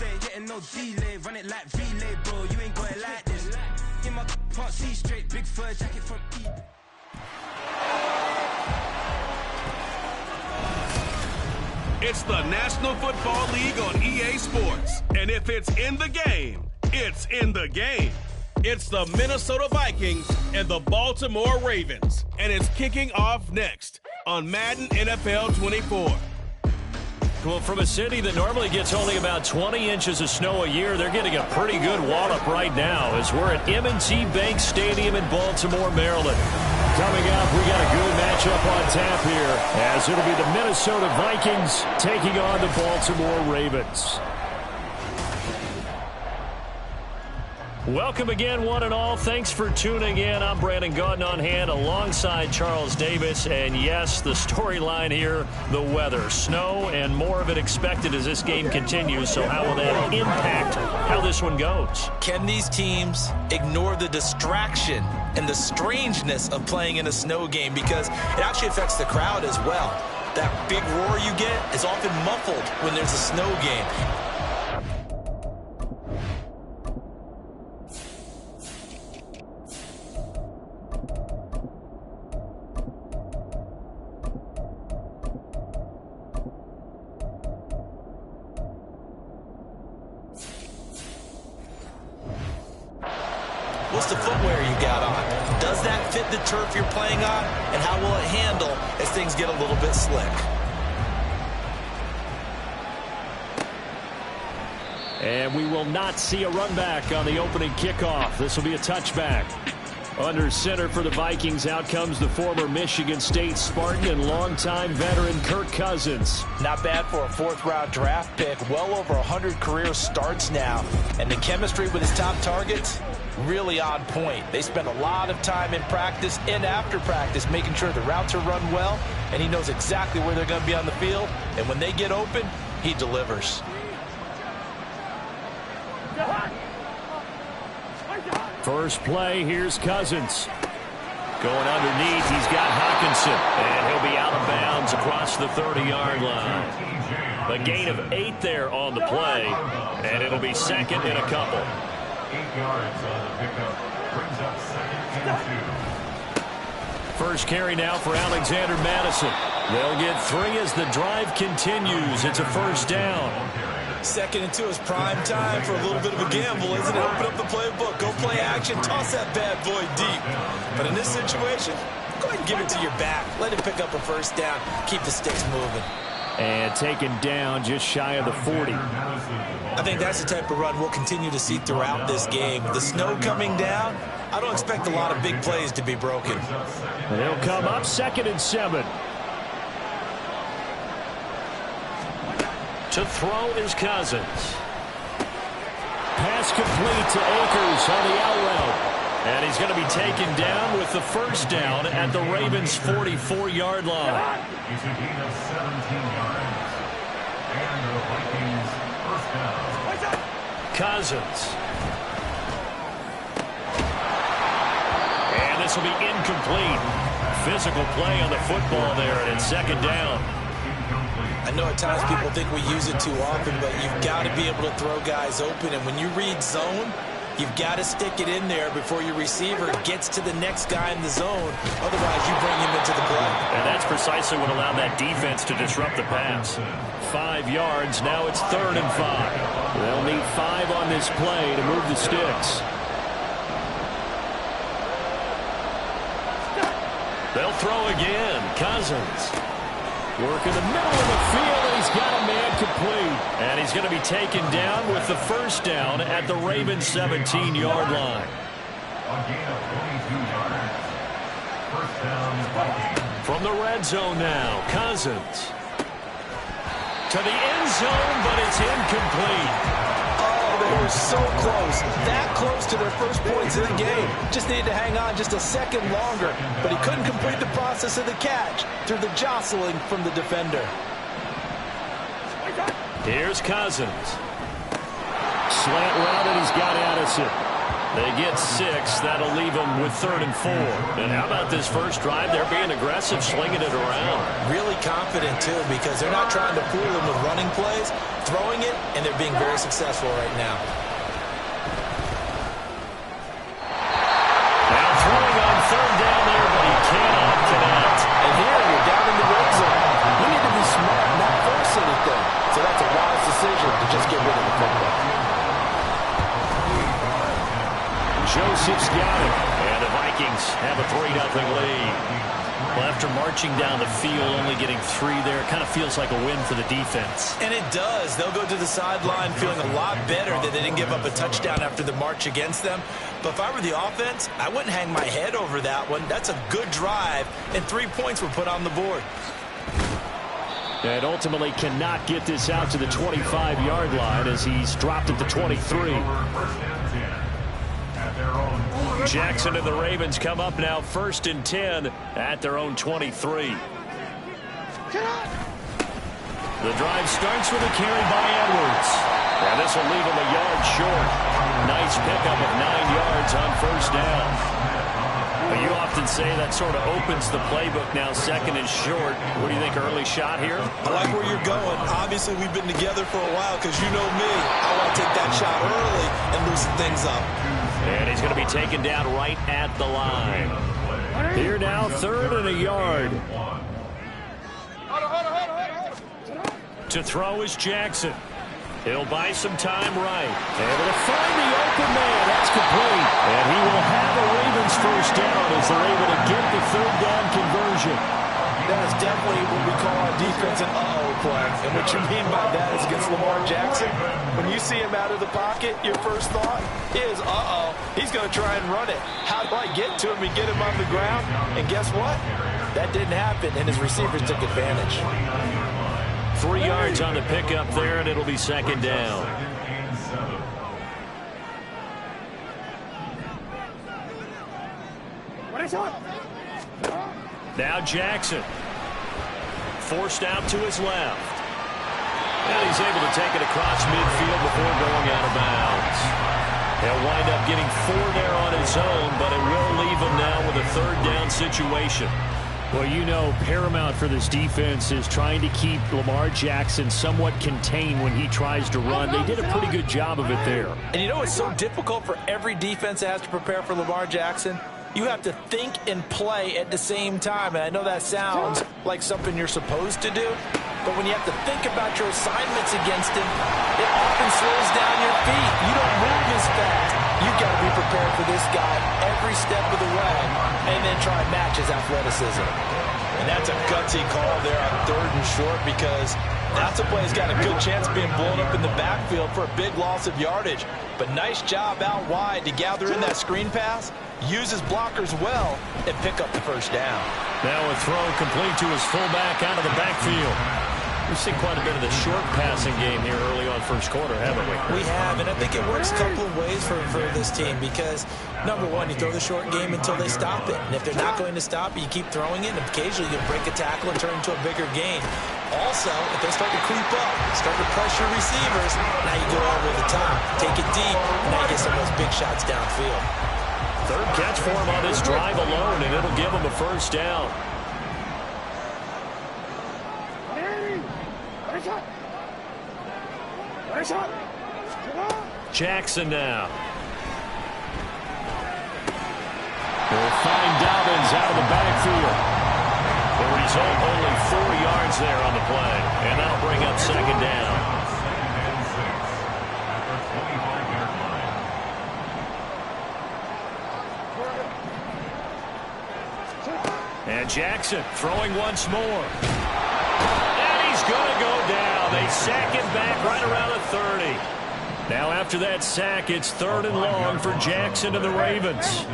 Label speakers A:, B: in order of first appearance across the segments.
A: say, getting no delay, run it like relay, bro. You ain't got it like this. In my can't see straight, big fur jacket from E.
B: It's the National Football League on EA Sports. And if it's in the game, it's in the game. It's the Minnesota Vikings and the Baltimore Ravens. And it's kicking off next on Madden NFL 24.
C: Well, from a city that normally gets only about 20 inches of snow a year, they're getting a pretty good wallop right now as we're at M&T Bank Stadium in Baltimore, Maryland. Coming up, we got a good matchup on tap here as it'll be the Minnesota Vikings taking on the Baltimore Ravens. Welcome again, one and all. Thanks for tuning in. I'm Brandon Gaudin on hand alongside Charles Davis. And yes, the storyline here, the weather. Snow and more of it expected as this game continues. So how will that impact how this one goes?
D: Can these teams ignore the distraction and the strangeness of playing in a snow game? Because it actually affects the crowd as well. That big roar you get is often muffled when there's a snow game. What's the footwear you got on? Does that fit the turf you're playing on? And how will it handle as things get a little bit slick?
C: And we will not see a run back on the opening kickoff. This will be a touchback. Under center for the Vikings, out comes the former Michigan State Spartan and longtime veteran Kirk Cousins.
D: Not bad for a fourth-round draft pick. Well over 100 career starts now. And the chemistry with his top targets, really on point. They spend a lot of time in practice and after practice making sure the routes are run well, and he knows exactly where they're going to be on the field. And when they get open, he delivers.
C: First play, here's Cousins. Going underneath, he's got Hockenson, and he'll be out of bounds across the 30-yard line. A gain of 8 there on the play, and it'll be second and a couple.
E: 8 yards on the pickup, brings up second and 2.
C: First carry now for Alexander Madison. They'll get 3 as the drive continues. It's a first down.
D: Second and 2 is prime time for a little bit of a gamble, isn't it? Open up the playbook, go play action, toss that bad boy deep. But in this situation, go ahead and give it to your back. Let him pick up a first down. Keep the sticks moving.
C: And taken down just shy of the 40.
D: I think that's the type of run we'll continue to see throughout this game. The snow coming down, I don't expect a lot of big plays to be broken.
C: They'll come up second and 7. To throw is Cousins. Pass complete to Akers on the out route. And he's going to be taken down with the first down at the Ravens' 44-yard line.
E: It's a gain of 17 yards. And the Vikings first down.
C: Cousins. And this will be incomplete. Physical play on the football there, and it's second down.
D: I know at times people think we use it too often, but you've got to be able to throw guys open. And when you read zone, you've got to stick it in there before your receiver gets to the next guy in the zone. Otherwise, you bring him into the play.
C: And that's precisely what allowed that defense to disrupt the pass. 5 yards. Now it's 3rd and 5. They'll need 5 on this play to move the sticks. They'll throw again. Cousins. Work in the middle of the field, and he's got a man complete. And he's going to be taken down with the first down at the Ravens' 17-yard line.
E: A gain of 22 yards. First down, Vikings.
C: From the red zone now, Cousins. To the end zone, but it's incomplete.
D: They were so close, that close to their first points in the game. Just needed to hang on just a second longer, but he couldn't complete the process of the catch through the jostling from the defender.
C: Here's Cousins. Slant route, and he's got Addison. They get 6. That'll leave them with 3rd and 4. And how about this first drive? They're being aggressive, slinging it around.
D: Really confident, too, because they're not trying to fool them with running plays, throwing it, and they're being very successful right now.
C: Now throwing on 3rd down there, but he cannot connect.
D: And here, you're down in the red zone. You need to be smart, not force anything. So that's a wise decision to just get rid of the football.
C: Joseph's got it, and the Vikings have a 3-0 lead. Well, after marching down the field, only getting 3 there, it kind of feels like a win for the defense.
D: And it does. They'll go to the sideline feeling a lot better that they didn't give up a touchdown after the march against them. But if I were the offense, I wouldn't hang my head over that one. That's a good drive, and 3 points were put on the board.
C: And ultimately cannot get this out to the 25-yard line as he's dropped at the 23. Jackson and the Ravens come up now 1st and 10 at their own 23. The drive starts with a carry by Edwards. And this will leave him a yard short. Nice pickup of 9 yards on 1st down. But you often say that sort of opens the playbook now, 2nd and short. What do you think, early shot here?
D: I like where you're going. Obviously, we've been together for a while because you know me. I want to take that shot early and loosen things up.
C: And he's going to be taken down right at the line. Here now, 3rd and a yard. To throw is Jackson. He'll buy some time right. Able to find the open man. That's complete. And he will have a Ravens first down as they're able to get the 3rd down conversion.
D: That is definitely what we call our defense an uh-oh play. And what you mean by that is against Lamar Jackson, when you see him out of the pocket, your first thought is, uh-oh, he's going to try and run it. How do I get to him and get him on the ground? And guess what? That didn't happen, and his receivers took advantage.
C: 3 yards on the pickup there, and it'll be 2nd down. Now Jackson. Forced out to his left. And he's able to take it across midfield before going out of bounds. He'll wind up getting 4 there on his own, but it will leave him now with a 3rd down situation. Well, you know, paramount for this defense is trying to keep Lamar Jackson somewhat contained when he tries to run. They did a pretty good job of it there.
D: And you know it's so difficult for every defense that has to prepare for Lamar Jackson? You have to think and play at the same time. And I know that sounds like something you're supposed to do, but when you have to think about your assignments against him, it often slows down your feet. You don't move as fast. You've got to be prepared for this guy every step of the way and then try and match his athleticism. And that's a gutsy call there on 3rd and short because that's a play that's got a good chance of being blown up in the backfield for a big loss of yardage. But nice job out wide to gather in that screen pass, use his blockers well, and pick up the 1st down.
C: Now a throw complete to his fullback out of the backfield. We've seen quite a bit of the short passing game here early on 1st quarter, haven't we?
D: We have, and I think it works a couple of ways for this team because, number one, you throw the short game until they stop it. And if they're not going to stop it, you keep throwing it, and occasionally you'll break a tackle and turn into a bigger gain. Also, if they start to creep up, start to pressure receivers, now you go over the top, take it deep, and now you get some of those big shots downfield.
C: 3rd catch for him on this drive alone, and it'll give him a 1st down. Jackson now. We'll find Dobbins out of the backfield. The result, only 4 yards there on the play. And that'll bring up 2nd down. And Jackson throwing once more. And he's going to go down. They sack him back right around the 30. Now after that sack, it's 3rd and long for Jackson and the Ravens.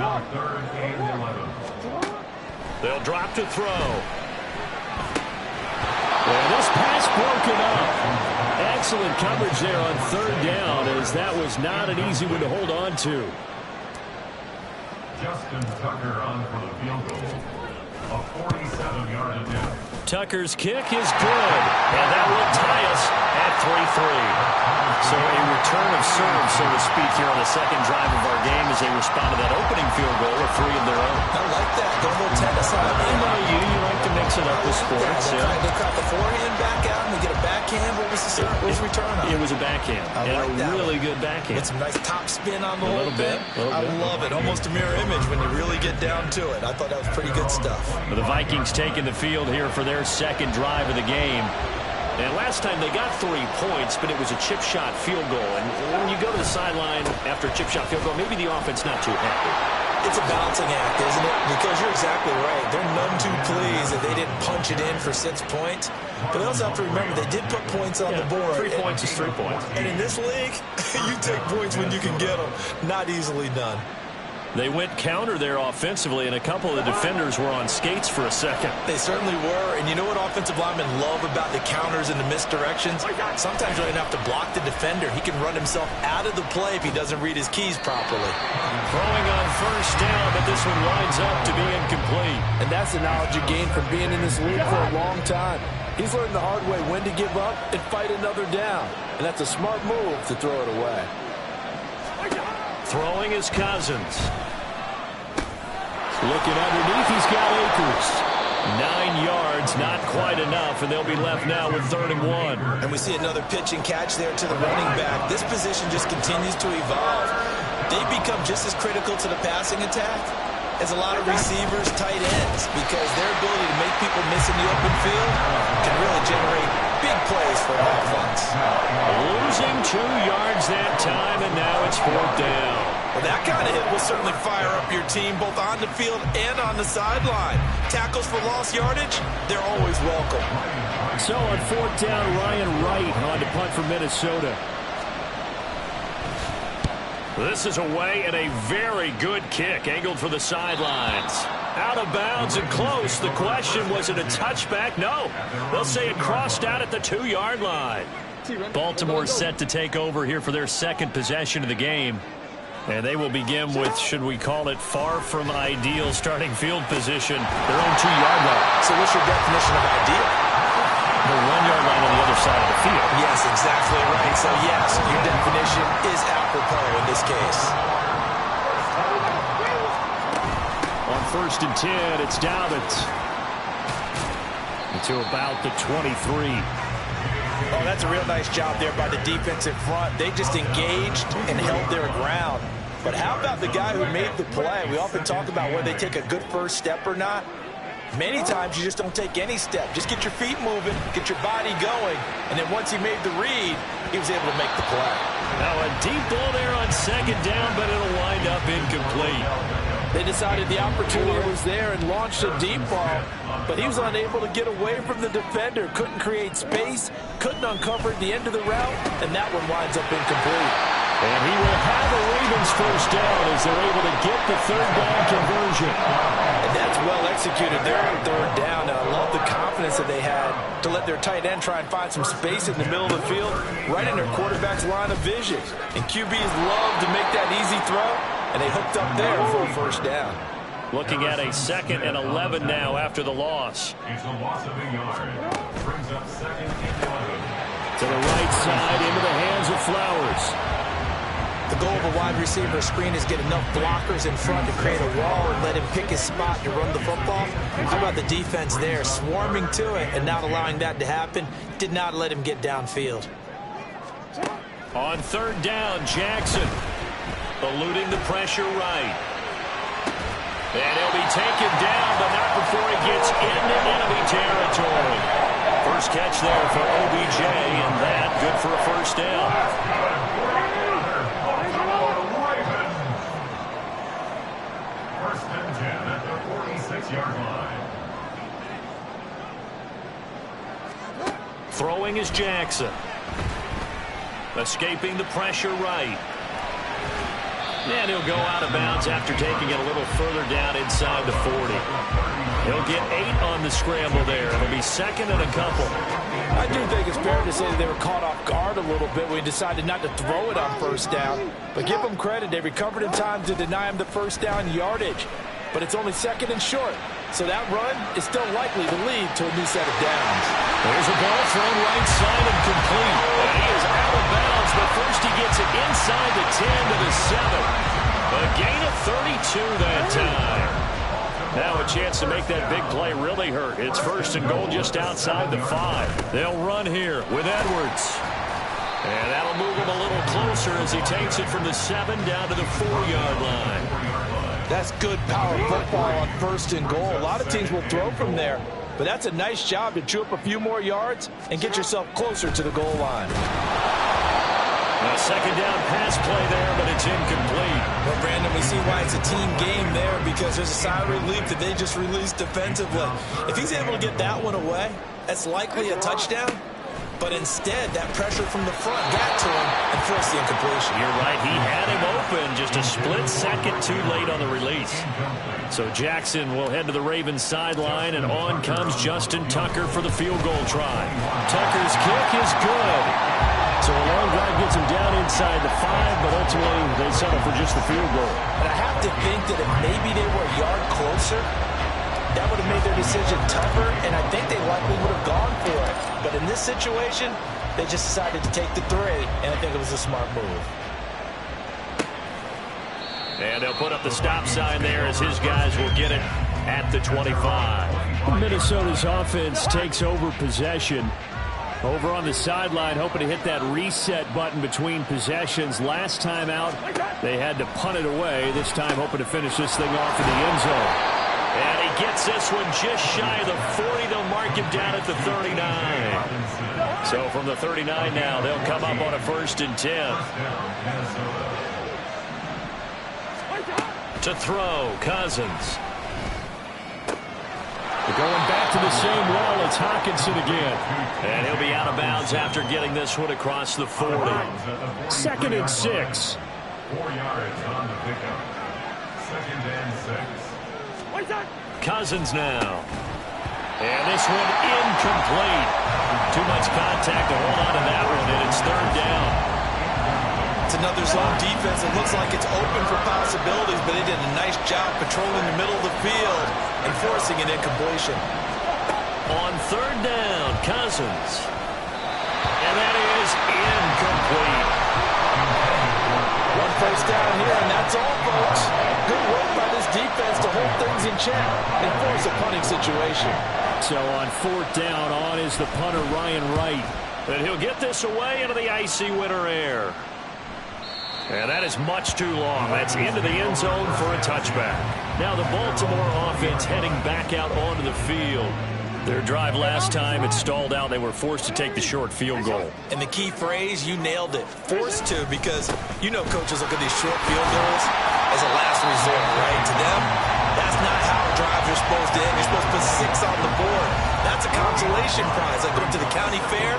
C: They'll drop to throw. Well, this pass broken up. Excellent coverage there on 3rd down, as that was not an easy one to hold on to.
E: Justin Tucker on for the field goal. A 47-yard attempt.
C: Tucker's kick is good, and that will tie us at 3-3. So a return of serve, so to speak, here on the second drive of our game as they respond to that opening field goal with 3 of their own.
D: I like that. Go a little tennis on it.
C: I know you like to mix it up with sports.
D: Yeah, they crack the forehand back out and they get a backhand. What was the return on?
C: It was a backhand.
D: I like
C: a
D: that
C: really
D: one.
C: good backhand.
D: With some nice top spin on the
C: A
D: whole
C: little bit.
D: I love it. Almost a mirror image when you really get down to it. I thought that was pretty good stuff.
C: The Vikings taking the field here for their second drive of the game. And last time they got 3 points, but it was a chip shot field goal. And when you go to the sideline after a chip shot field goal, maybe the offense not too happy.
D: It's a balancing act, isn't it? Because you're exactly right. They're none too pleased that they didn't punch it in for 6 points. But they also have to remember they did put points on the board.
C: 3 points is 3 points.
D: And in this league, you take points when you can get them. Not easily done.
C: They went counter there offensively, and a couple of the defenders were on skates for a second.
D: They certainly were. And you know what offensive linemen love about the counters and the misdirections? Sometimes you don't have to block the defender. He can run himself out of the play if he doesn't read his keys properly.
C: Throwing on first down, but this one winds up to be incomplete.
F: And that's the knowledge you gain from being in this league for a long time. He's learned the hard way when to give up and fight another down. And that's a smart move to throw it away.
C: Throwing is Cousins. Looking underneath, he's got Akers. 9 yards, not quite enough, and they'll be left now with 3rd and 1.
D: And we see another pitch and catch there to the running back. This position just continues to evolve. They become just as critical to the passing attack as a lot of receivers, tight ends, because their ability to make people miss in the open field can really generate big plays for an offense.
C: Losing 2 yards that time, and now it's 4th down.
D: Well, that kind of hit will certainly fire up your team both on the field and on the sideline. Tackles for lost yardage, they're always welcome.
C: So on 4th down, Ryan Wright on to punt for Minnesota. This is away and a very good kick, angled for the sidelines. Out of bounds and close. The question, was it a touchback? No. They'll say it crossed out at the 2-yard line. Baltimore set to take over here for their second possession of the game. And they will begin with, should we call it, far from ideal starting field position, their own 2-yard line.
D: So what's your definition of ideal?
C: The 1-yard line on the other side of the field.
D: Yes, exactly right. So, yes, your definition is apropos in this case.
C: On 1st and 10, it's Dobbins. To about the 23.
D: Oh, that's a real nice job there by the defensive front. They just engaged and held their ground. But how about the guy who made the play? We often talk about whether they take a good first step or not. Many times you just don't take any step. Just get your feet moving, get your body going, and then once he made the read, he was able to make the play.
C: Now a deep ball there on 2nd down, but it'll wind up incomplete.
F: They decided the opportunity was there and launched a deep ball, but he was unable to get away from the defender. Couldn't create space, couldn't uncover the end of the route, and that one winds up incomplete.
C: And he will have a Ravens first down as they're able to get the 3rd down conversion.
D: And that's well executed there on 3rd down. And I love the confidence that they had to let their tight end try and find some space in the middle of the field, right in their quarterback's line of vision. And QBs love to make that easy throw, and they hooked up there for a first down.
C: Looking at a 2nd and 11 now after the loss.
E: It's a loss of a yard. Brings up 2nd and 11.
C: To the right side, into the hands of Flowers.
D: The goal of a wide receiver screen is get enough blockers in front to create a wall and let him pick his spot to run the football. How about the defense there, swarming to it and not allowing that to happen? Did not let him get downfield.
C: On 3rd down, Jackson eluding the pressure right. And he'll be taken down, but not before he gets into enemy territory. First catch there for OBJ, and that good for a first down. Throwing is Jackson. Escaping the pressure right. And he'll go out of bounds after taking it a little further down inside the 40. He'll get 8 on the scramble there. It'll be 2nd and a couple.
F: I do think it's fair to say that they were caught off guard a little bit when he decided not to throw it on 1st down. But give them credit. They recovered in time to deny him the 1st down yardage. But it's only 2nd and short. So that run is still likely to lead to a new set of downs.
C: There's a ball thrown right side and complete. And he is out of bounds, but that time. Now a chance to make that big play really hurt. It's 1st and goal just outside the 5. They'll run here with Edwards. And that'll move him a little closer as he takes it from the 7 down to the 4-yard line.
F: That's good power football on 1st and goal. A lot of teams will throw from there, but that's a nice job to chew up a few more yards and get yourself closer to the goal line.
C: A 2nd down pass play there, but it's incomplete.
G: Well, Brandon, we see why it's a team game there, because there's a sigh of relief that they just released defensively. If he's able to get that one away, that's likely a touchdown. But instead, that pressure from the front got to him and forced the incompletion.
C: You're right. He had him open, just a split second too late on the release. So Jackson will head to the Ravens sideline, and on comes Justin Tucker for the field goal try. Tucker's kick is good. So a long drive gets him down inside the 5, but ultimately they settle for just the field goal.
F: And I have to think that if maybe they were a yard closer, that would have made their decision tougher, and I think they likely would have gone for it. But in this situation, they just decided to take the 3, and I think it was a smart move.
C: And they'll put up the stop sign there as his guys will get it at the 25. Minnesota's offense takes over possession. Over on the sideline, hoping to hit that reset button between possessions. Last time out, they had to punt it away. This time, hoping to finish this thing off in the end zone. And he gets this one just shy of the 40. They'll mark him down at the 39. So from the 39 now, they'll come up on a 1st and 10. To throw, Cousins. Going back to the same well, it's Hockenson again. And he'll be out of bounds after getting this one across the 40. 2nd and 6.
E: 4 yards on the pickup. 2nd and 6.
C: Cousins now. And this one incomplete. Too much contact to hold on to that one, and it's 3rd down.
G: It's another zone defense. It looks like it's open for possibilities, but they did a nice job patrolling the middle of the field and forcing an incompletion.
C: On 3rd down, Cousins. And that is incomplete.
F: 1 first down here, and that's all, folks. Good work by this defense to hold things in check and force a punting situation.
C: So on 4th down, on is the punter, Ryan Wright. And he'll get this away into the icy winter air. And that is much too long. That's into the end zone for a touchback. Now the Baltimore offense heading back out onto the field. Their drive last time, it stalled out. They were forced to take the short field goal.
G: And the key phrase, you nailed it. Forced to, because you know coaches look at these short field goals as a last resort, right? To them, that's not how drives are supposed to end. You're supposed to put 6 on the board. That's a consolation prize. Like going to the county fair,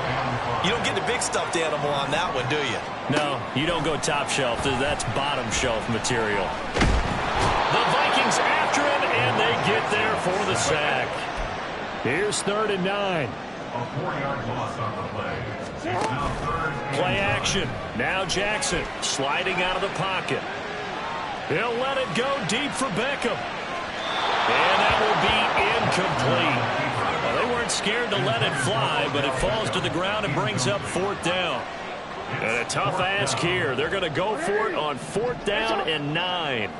G: you don't get the big stuffed animal on that one, do you?
C: No, you don't go top shelf. That's bottom shelf material. The Vikings after him, and they get there for the sack. Here's 3rd and 9.
E: A 4-yard loss on the play. It's now 3rd and
C: Play action. Now Jackson sliding out of the pocket. He'll let it go deep for Beckham. And that will be incomplete. Well, they weren't scared to let it fly, but it falls to the ground and brings up 4th down. And a tough ask here. They're going to go for it on 4th down and 9.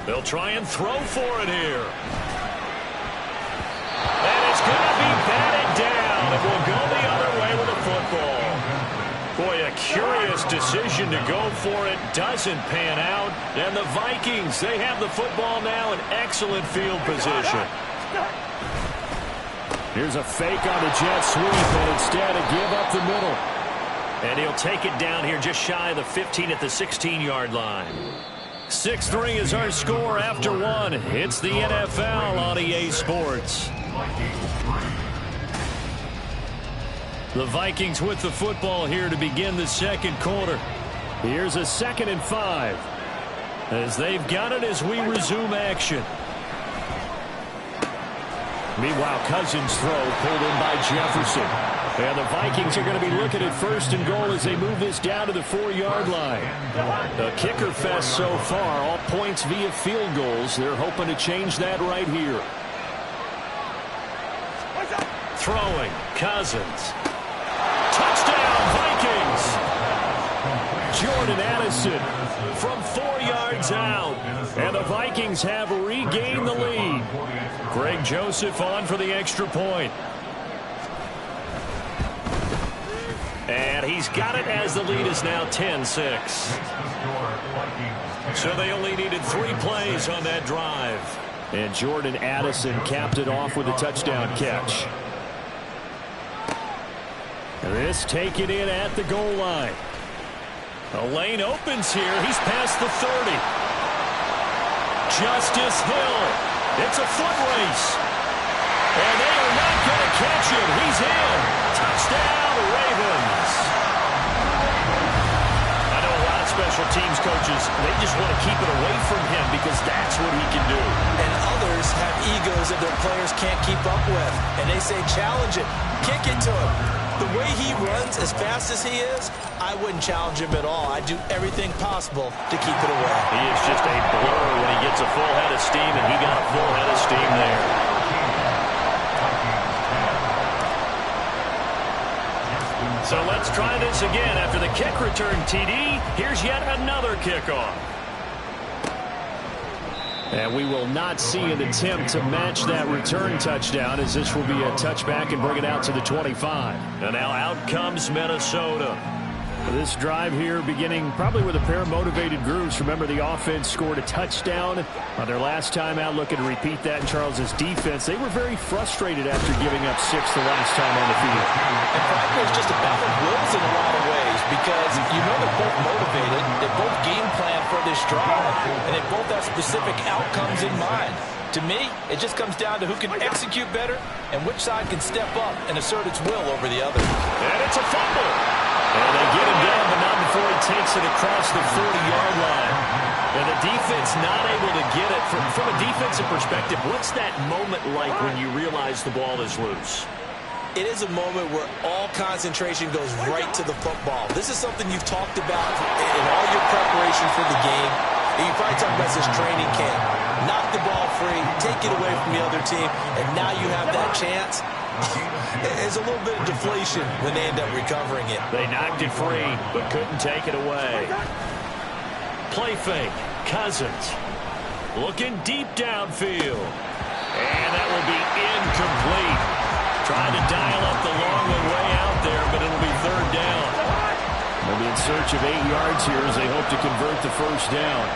C: They'll try and throw for it here. And it's going to be batted down. It will go the other way with the football. Boy, a curious decision to go for it. Doesn't pan out. And the Vikings, they have the football now in excellent field position. Here's a fake on the jet sweep, and instead a give up the middle. And he'll take it down here just shy of the 15 at the 16-yard line. 6-3 is our score after 1. It's the NFL on EA Sports. The Vikings with the football here to begin the 2nd quarter. Here's a 2nd and 5. As they've got it as we resume action. Meanwhile, Cousins' throw pulled in by Jefferson. And the Vikings are going to be looking at 1st and goal as they move this down to the 4-yard line. A kicker fest so far, all points via field goals. They're hoping to change that right here. Throwing, Cousins. Touchdown, Vikings! Jordan Jordan Addison from 4 yards out. And the Vikings have regained the lead. Greg Joseph on for the extra point. And he's got it as the lead is now 10-6. So they only needed 3 plays on that drive. And Jordan Addison capped it off with a touchdown catch. This taken in at the goal line. A lane opens here. He's past the 30. Justice Hill. It's a foot race. And they are not going to catch him. He's in. Touchdown, Ravens. I know a lot of special teams coaches, they just want to keep it away from him because that's what he can do.
G: And others have egos that their players can't keep up with. And they say, challenge it. Kick it to him. The way he runs as fast as he is, I wouldn't challenge him at all. I'd do everything possible to keep it away.
C: He is just a blur when he gets a full head of steam, and he got a full head of steam there. So let's try this again. After the kick return TD, here's yet another kickoff. And we will not see an attempt to match that return touchdown, as this will be a touchback and bring it out to the 25. And now out comes Minnesota. This drive here beginning probably with a pair of motivated grooves. Remember, the offense scored a touchdown on their last time out. Looking to repeat that in Charles's defense. They were very frustrated after giving up 6 the last time on the field.
G: And frankly, it's just a battle of wills in a lot of ways because you know they're both motivated. They both game plan for this drive, and they both have specific outcomes in mind. To me, it just comes down to who can execute better and which side can step up and assert its will over the other.
C: And it's a fumble. And they get him down, but not before he takes it across the 40-yard line. And the defense not able to get it. From a defensive perspective, what's that moment like when you realize the ball is loose?
G: It is a moment where all concentration goes right to the football. This is something you've talked about in all your preparation for the game. And you probably talked about this training camp. Knock the ball free, take it away from the other team, and now you have that chance. It's a little bit of deflation when they end up recovering it.
C: They knocked it free, but couldn't take it away. Play fake. Cousins looking deep downfield. And that will be incomplete. Trying to dial up the long way out there, but it'll be third down. They'll be in search of 8 yards here as they hope to convert the first down.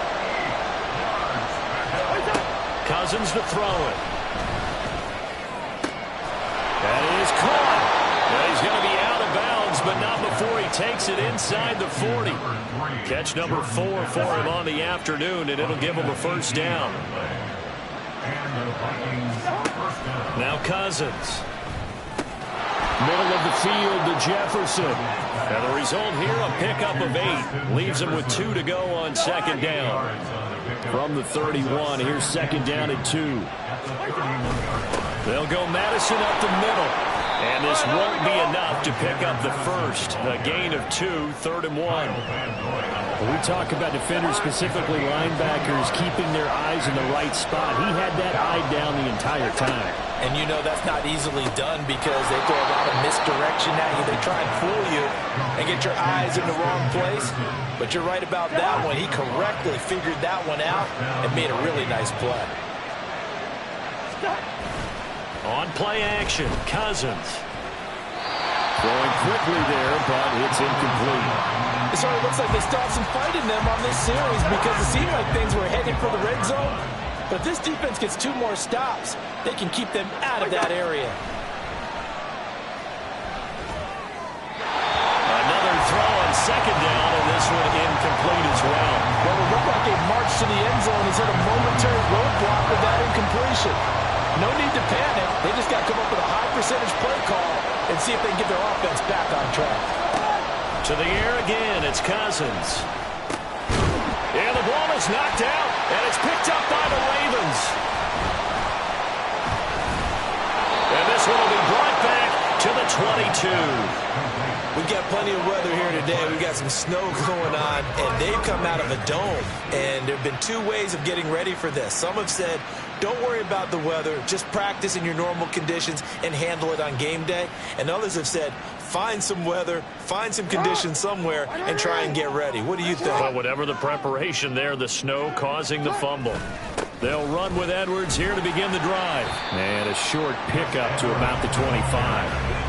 C: Cousins to throw it. That is caught. Now he's going to be out of bounds, but not before he takes it inside the 40. Catch number 4 for him on the afternoon, and it'll give him a first down. Now Cousins. Middle of the field to Jefferson. And the result here, a pickup of 8. Leaves him with 2 to go on second down. From the 31, here's second down and 2. They'll go Madison up the middle. And this won't be enough to pick up the first. A gain of 2, 3rd and 1. When we talk about defenders, specifically linebackers, keeping their eyes in the right spot, he had that eye down the entire time.
G: And you know that's not easily done because they throw a lot of misdirection at you. They try and fool you and get your eyes in the wrong place. But you're right about that one. He correctly figured that one out and made a really nice play.
C: On play action, Cousins. Throwing quickly there, but it's incomplete.
F: It sort of looks like they still have some fight in them on this series because it seemed like things were headed for the red zone. But if this defense gets 2 more stops, they can keep them out of that area.
C: Another throw on second down, and this one incomplete as well.
F: Well, it looked like a march to the end zone has hit a momentary roadblock with that incompletion. No need to panic. They just got to come up with a high percentage play call and see if they can get their offense back on track.
C: To the air again, it's Cousins. And the ball is knocked out, and it's picked up by the Ravens. And this one will be brought back to the 22.
G: We've got plenty of weather here today, we've got some snow going on, and they've come out of a dome. And there have been two ways of getting ready for this. Some have said, don't worry about the weather, just practice in your normal conditions and handle it on game day. And others have said, find some weather, find some conditions somewhere, and try and get ready. What do you think?
C: Well, whatever the preparation there, the snow causing the fumble. They'll run with Edwards here to begin the drive. And a short pickup to about the 25.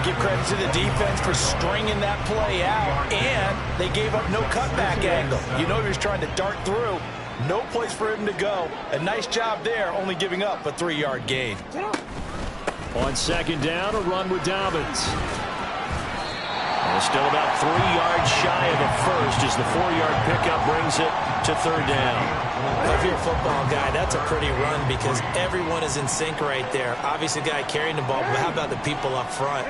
F: Give credit to the defense for stringing that play out, and they gave up no cutback angle. You know he was trying to dart through. No place for him to go. A nice job there, only giving up a 3-yard gain.
C: On second down, a run with Dobbins. And still about 3 yards shy of a first as the 4-yard pickup brings it to third down.
G: Well, if you're a football guy, that's a pretty run because everyone is in sync right there. Obviously, the guy carrying the ball, but how about the people up front?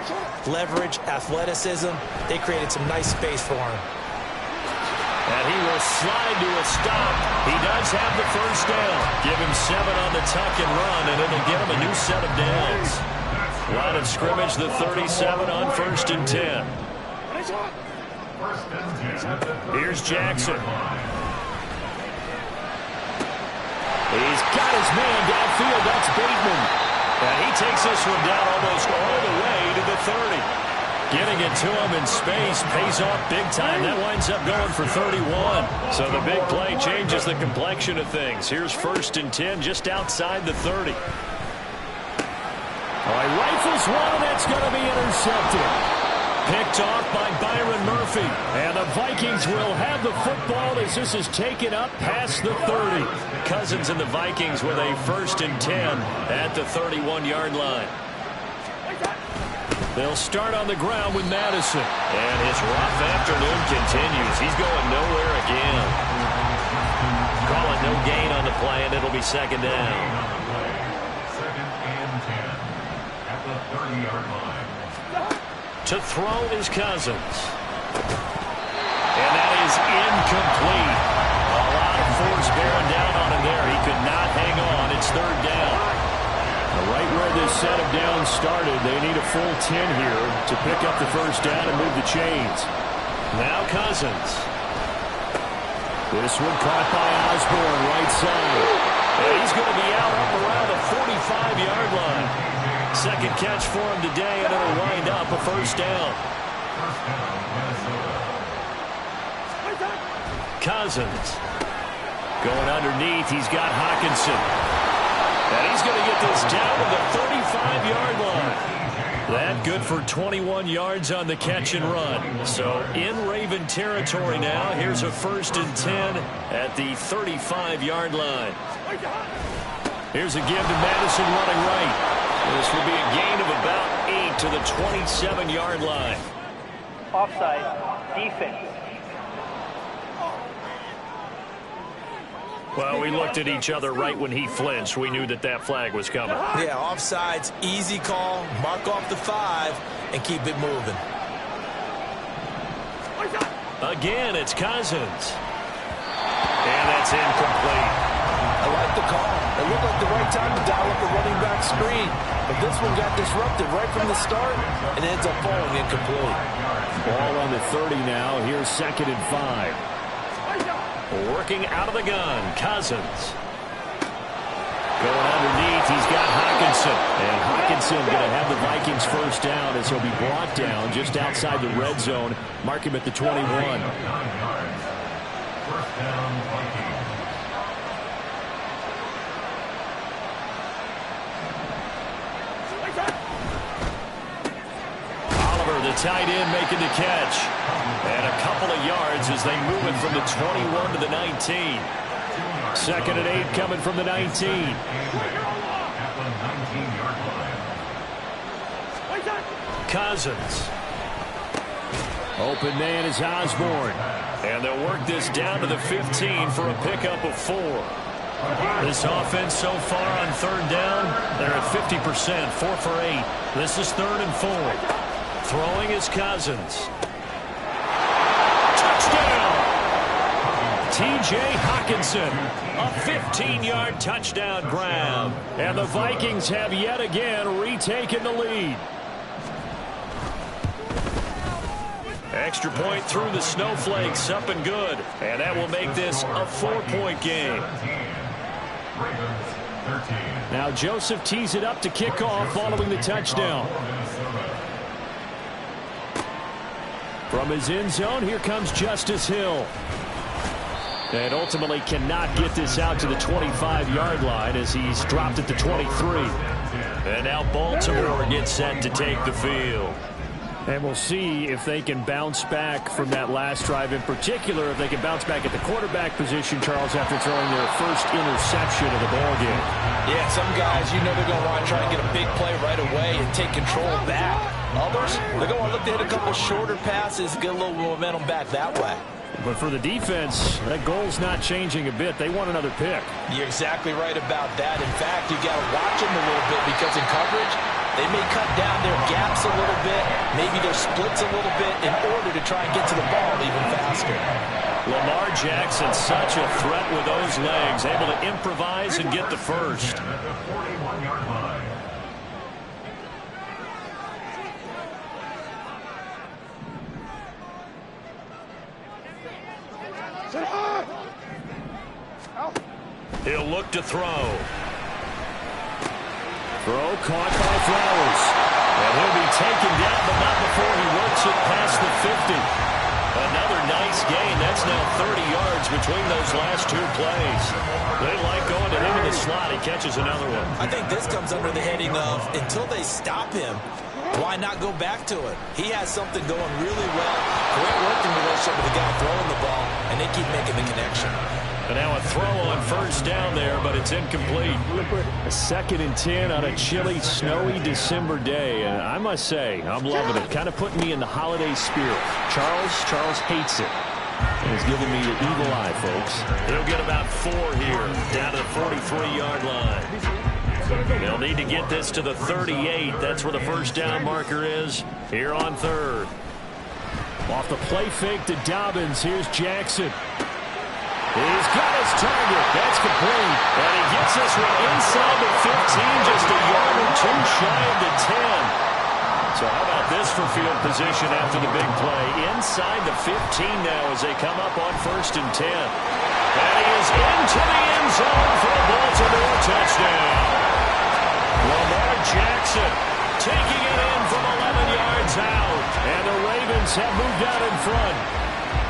G: Leverage, athleticism, they created some nice space for him.
C: And he will slide to a stop. He does have the first down. Give him 7 on the tuck and run, and it'll get him a new set of downs. Line of scrimmage, the 37 on 1st and 10. Here's Jackson. He's got his man downfield. That's Bateman. And he takes this one down almost all the way to the 30. Getting it to him in space pays off big time. That winds up going for 31. So the big play changes the complexion of things. Here's 1st and 10 just outside the 30. All right, rifles one, and that's going to be intercepted. Picked off by Byron Murphy. And the Vikings will have the football as this is taken up past the 30. Cousins and the Vikings with a 1st and 10 at the 31-yard line. They'll start on the ground with Madison. And his rough afternoon continues. He's going nowhere again. Call it no gain on the play, and it'll be second down.
E: 2nd and 10 at the 30-yard line.
C: To throw is Cousins. And that is incomplete. A lot of force bearing down on him there. He could not hang on. It's third down. Right where this set of downs started, they need a full 10 here to pick up the first down and move the chains. Now Cousins. This one caught by Osborne, right side. And he's going to be out up around the 45-yard line. Second catch for him today, and it'll wind up a first down. Cousins. Going underneath, he's got Hockenson. And he's going to get this down to the 35-yard line. That good for 21 yards on the catch and run. So in Raven territory now. Here's a 1st and 10 at the 35-yard line. Here's a give to Madison running right. This will be a gain of about 8 to the 27-yard line.
H: Offside, defense.
C: Well, we looked at each other right when he flinched. We knew that that flag was coming.
G: Yeah, offsides, easy call, mark off the 5, and keep it moving.
C: Again, it's Cousins. And that's incomplete.
F: I like the call. It looked like the right time to dial up a running back screen. But this one got disrupted right from the start and ends up falling incomplete.
C: Ball on the 30 now. Here's 2nd and 5. Working out of the gun, Cousins. Going underneath, he's got Hockenson. And Hockenson going to have the Vikings first down as he'll be brought down just outside the red zone. Mark him at the 21.
E: 9 yards. First down, Vikings.
C: The tight end making the catch. And a couple of yards as they move it from the 21 to the 19. 2nd and 8 coming from the 19. Cousins. Open man is Osborne. And they'll work this down to the 15 for a pickup of 4. This offense so far on 3rd down, they're at 50%, 4 for 8. This is 3rd and 4. Throwing is Cousins. Touchdown! T.J. Hockenson. A 15-yard touchdown grab. And the Vikings have yet again retaken the lead. Extra point through the snowflakes, up and good. And that will make this a 4-point game. Now Joseph tees it up to kick off following the touchdown. From his end zone, here comes Justice Hill. And ultimately cannot get this out to the 25-yard line as he's dropped at the 23. And now Baltimore gets set to take the field. And we'll see if they can bounce back from that last drive, in particular, if they can bounce back at the quarterback position, Charles, after throwing their first interception of the ballgame.
F: Yeah, some guys, you know they're going to want to try and get a big play right away and take control back. Others, they're going to want to look to hit a couple shorter passes, get a little momentum back that way.
C: But for the defense, that goal's not changing a bit. They want another pick.
F: You're exactly right about that. In fact, you got to watch them a little bit because in coverage, they may cut down their gaps a little bit, maybe their splits a little bit in order to try and get to the ball even faster.
C: Lamar Jackson, such a threat with those legs, able to improvise and get the first. He'll look to throw. Throw caught by Flowers. And he'll be taken down, but not before he works it past the 50. Another nice gain. That's now 30 yards between those last two plays. They like going to him in the slot. He catches another one.
G: I think this comes under the heading of until they stop him, why not go back to it? He has something going really well. Great working relationship with the guy throwing the ball, and they keep making the connection.
C: And now a throw on first down there, but it's incomplete. A 2nd and 10 on a chilly, snowy December day. And I must say, I'm loving it. Kind of putting me in the holiday spirit. Charles hates it. And he's giving me the evil eye, folks. He'll get about 4 here, down to the 43-yard line. They'll need to get this to the 38. That's where the first down marker is here on 3rd. Off the play fake to Dobbins. Here's Jackson. He's got his target. That's complete. And he gets this one inside the 15, just a yard or two shy of the 10. So how about this for field position after the big play? Inside the 15 now as they come up on 1st and 10. And he is into the end zone for a Baltimore touchdown. Lamar Jackson taking it in from 11 yards out. And the Ravens have moved out in front.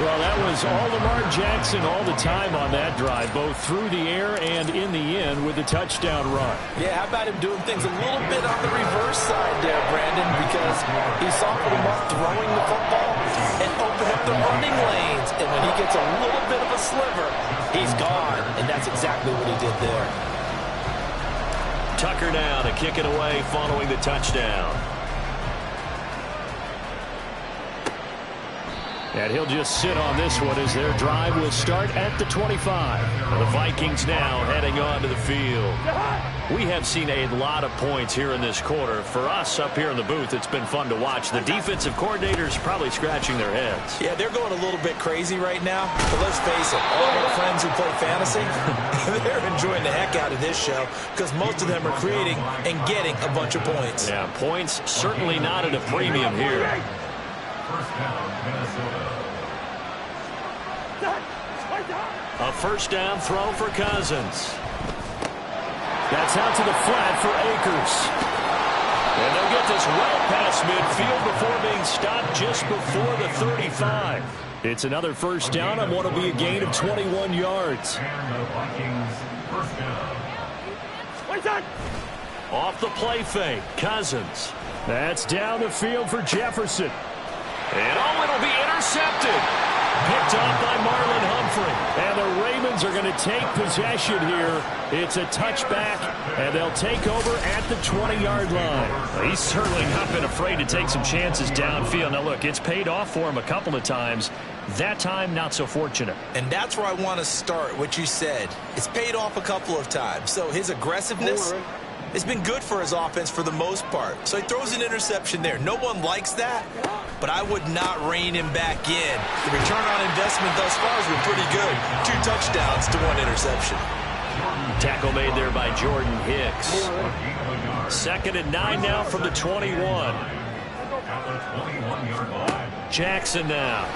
C: Well, that was all Lamar Jackson all the time on that drive, both through the air and in the end with the touchdown run.
F: Yeah, how about him doing things a little bit on the reverse side there, Brandon, because he softened him up throwing the football and opened up the running lanes. And when he gets a little bit of a sliver, he's gone. And that's exactly what he did there.
C: Tucker now to kick it away following the touchdown. And he'll just sit on this one as their drive will start at the 25. The Vikings now heading on to the field. We have seen a lot of points here in this quarter. For us up here in the booth, it's been fun to watch. The defensive coordinators probably scratching their heads.
G: Yeah, they're going a little bit crazy right now. But let's face it, all of our friends who play fantasy, they're enjoying the heck out of this show because most of them are creating and getting a bunch of points.
C: Yeah, points certainly not at a premium here. A first down throw for Cousins. That's out to the flat for Akers. And they'll get this well past midfield before being stopped just before the 35. It's another first down on what will be a gain of 21 yards. Off the play fake, Cousins. That's down the field for Jefferson. And it'll be intercepted. Picked off by Marlon Humphrey. And the Ravens are going to take possession here. It's a touchback, and they'll take over at the 20-yard line. He's certainly not been afraid to take some chances downfield. Now, look, it's paid off for him a couple of times. That time, not so fortunate.
G: And that's where I want to start, what you said. It's paid off a couple of times. So his aggressiveness has been good for his offense for the most part. So he throws an interception there. No one likes that, but I would not rein him back in. The return on investment thus far has been pretty good. 2 touchdowns to 1 interception.
C: Tackle made there by Jordan Hicks. 2nd and 9 now from the 21. Jackson now.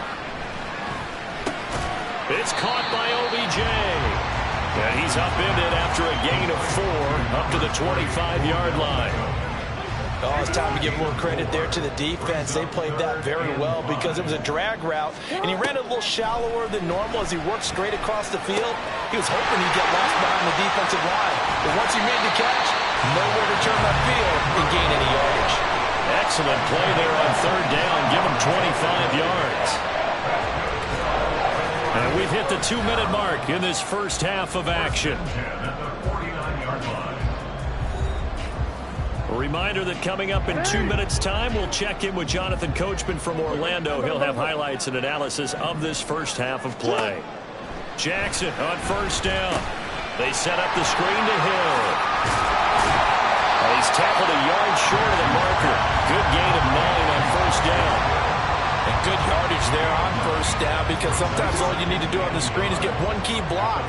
C: It's caught by OBJ. And he's upended after a gain of 4 up to the 25-yard line.
D: Oh, it's time to give a little credit there to the defense. They played that very well because it was a drag route, and he ran a little shallower than normal as he worked straight across the field. He was hoping he'd get lost behind the defensive line, but once he made the catch, nowhere to turn upfield and gain any yardage.
C: Excellent play there on 3rd down. Give him 25 yards. And we've hit the 2-minute mark in this first half of action. A reminder that coming up in 2 minutes' time, we'll check in with Jonathan Coachman from Orlando. He'll have highlights and analysis of this first half of play. Jackson on 1st down. They set up the screen to Hill. And he's tackled a yard short of the marker. Good gain of 9 on 1st down.
F: And good yardage there on 1st down, because sometimes all you need to do on the screen is get one key block.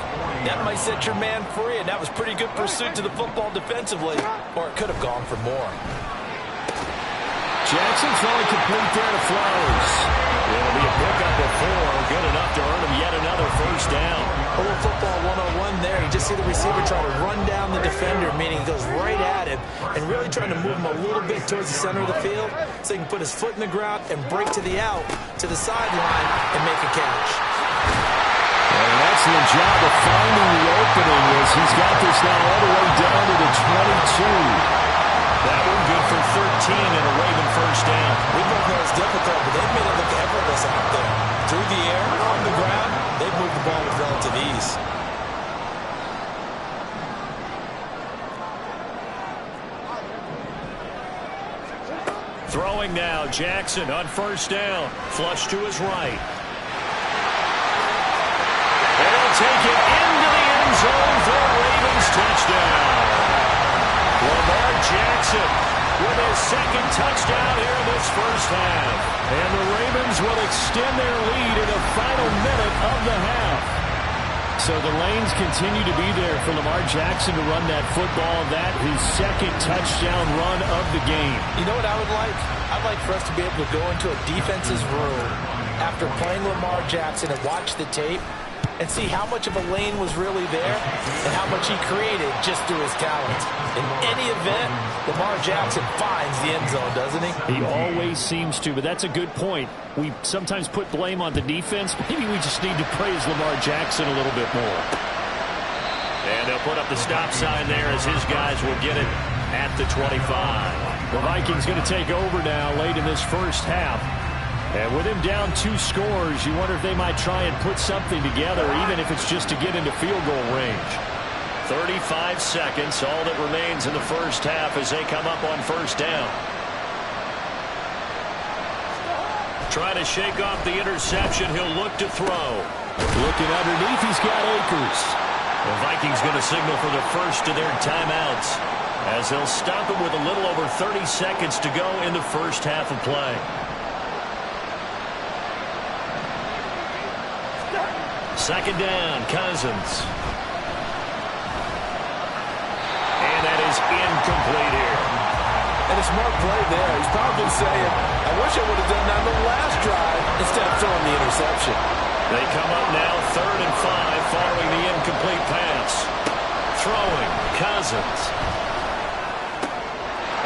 F: That might set your man free, and that was pretty good pursuit to the football defensively, or it could have gone for more.
C: Jackson throwing complete there to Flowers. It'll be a pickup of 4, good enough to earn him yet another 1st down.
D: A little football 101 there. You just see the receiver try to run down the defender, meaning he goes right at him and really trying to move him a little bit towards the center of the field so he can put his foot in the ground and break to the out, to the sideline, and make a catch.
C: And an excellent job of finding the opening as he's got this now all the way down to the 22. That one good for 13 and a Raven 1st down.
D: We both know it's difficult, but they've made it look effortless out there. Through the air, on the ground, they've moved the ball with relative ease.
C: Throwing now, Jackson on 1st down. Flush to his right. And he'll take it into the end zone for a Ravens touchdown. Lamar Jackson with his 2nd touchdown here in this first half. And the Ravens will extend their lead in the final minute of the half. So the lanes continue to be there for Lamar Jackson to run that football. That his 2nd touchdown run of the game.
D: You know what I would like? I'd like for us to be able to go into a defense's room after playing Lamar Jackson and watch the tape and see how much of a lane was really there and how much he created just through his talent. In any event, Lamar Jackson finds the end zone, doesn't he?
C: He always seems to, but that's a good point. We sometimes put blame on the defense. Maybe we just need to praise Lamar Jackson a little bit more. And they'll put up the stop sign there as his guys will get it at the 25. The Vikings going to take over now late in this first half. And with him down 2 scores, you wonder if they might try and put something together, even if it's just to get into field goal range. 35 seconds, all that remains in the first half as they come up on 1st down. Trying to shake off the interception, he'll look to throw. Looking underneath, he's got Akers. The Vikings going to signal for the first of their timeouts as they'll stop him with a little over 30 seconds to go in the first half of play. Second down, Cousins. And that is incomplete here.
F: And a smart play there. He's probably saying, I wish I would have done that on the last drive instead of throwing the interception.
C: They come up now 3rd and 5 following the incomplete pass. Throwing, Cousins.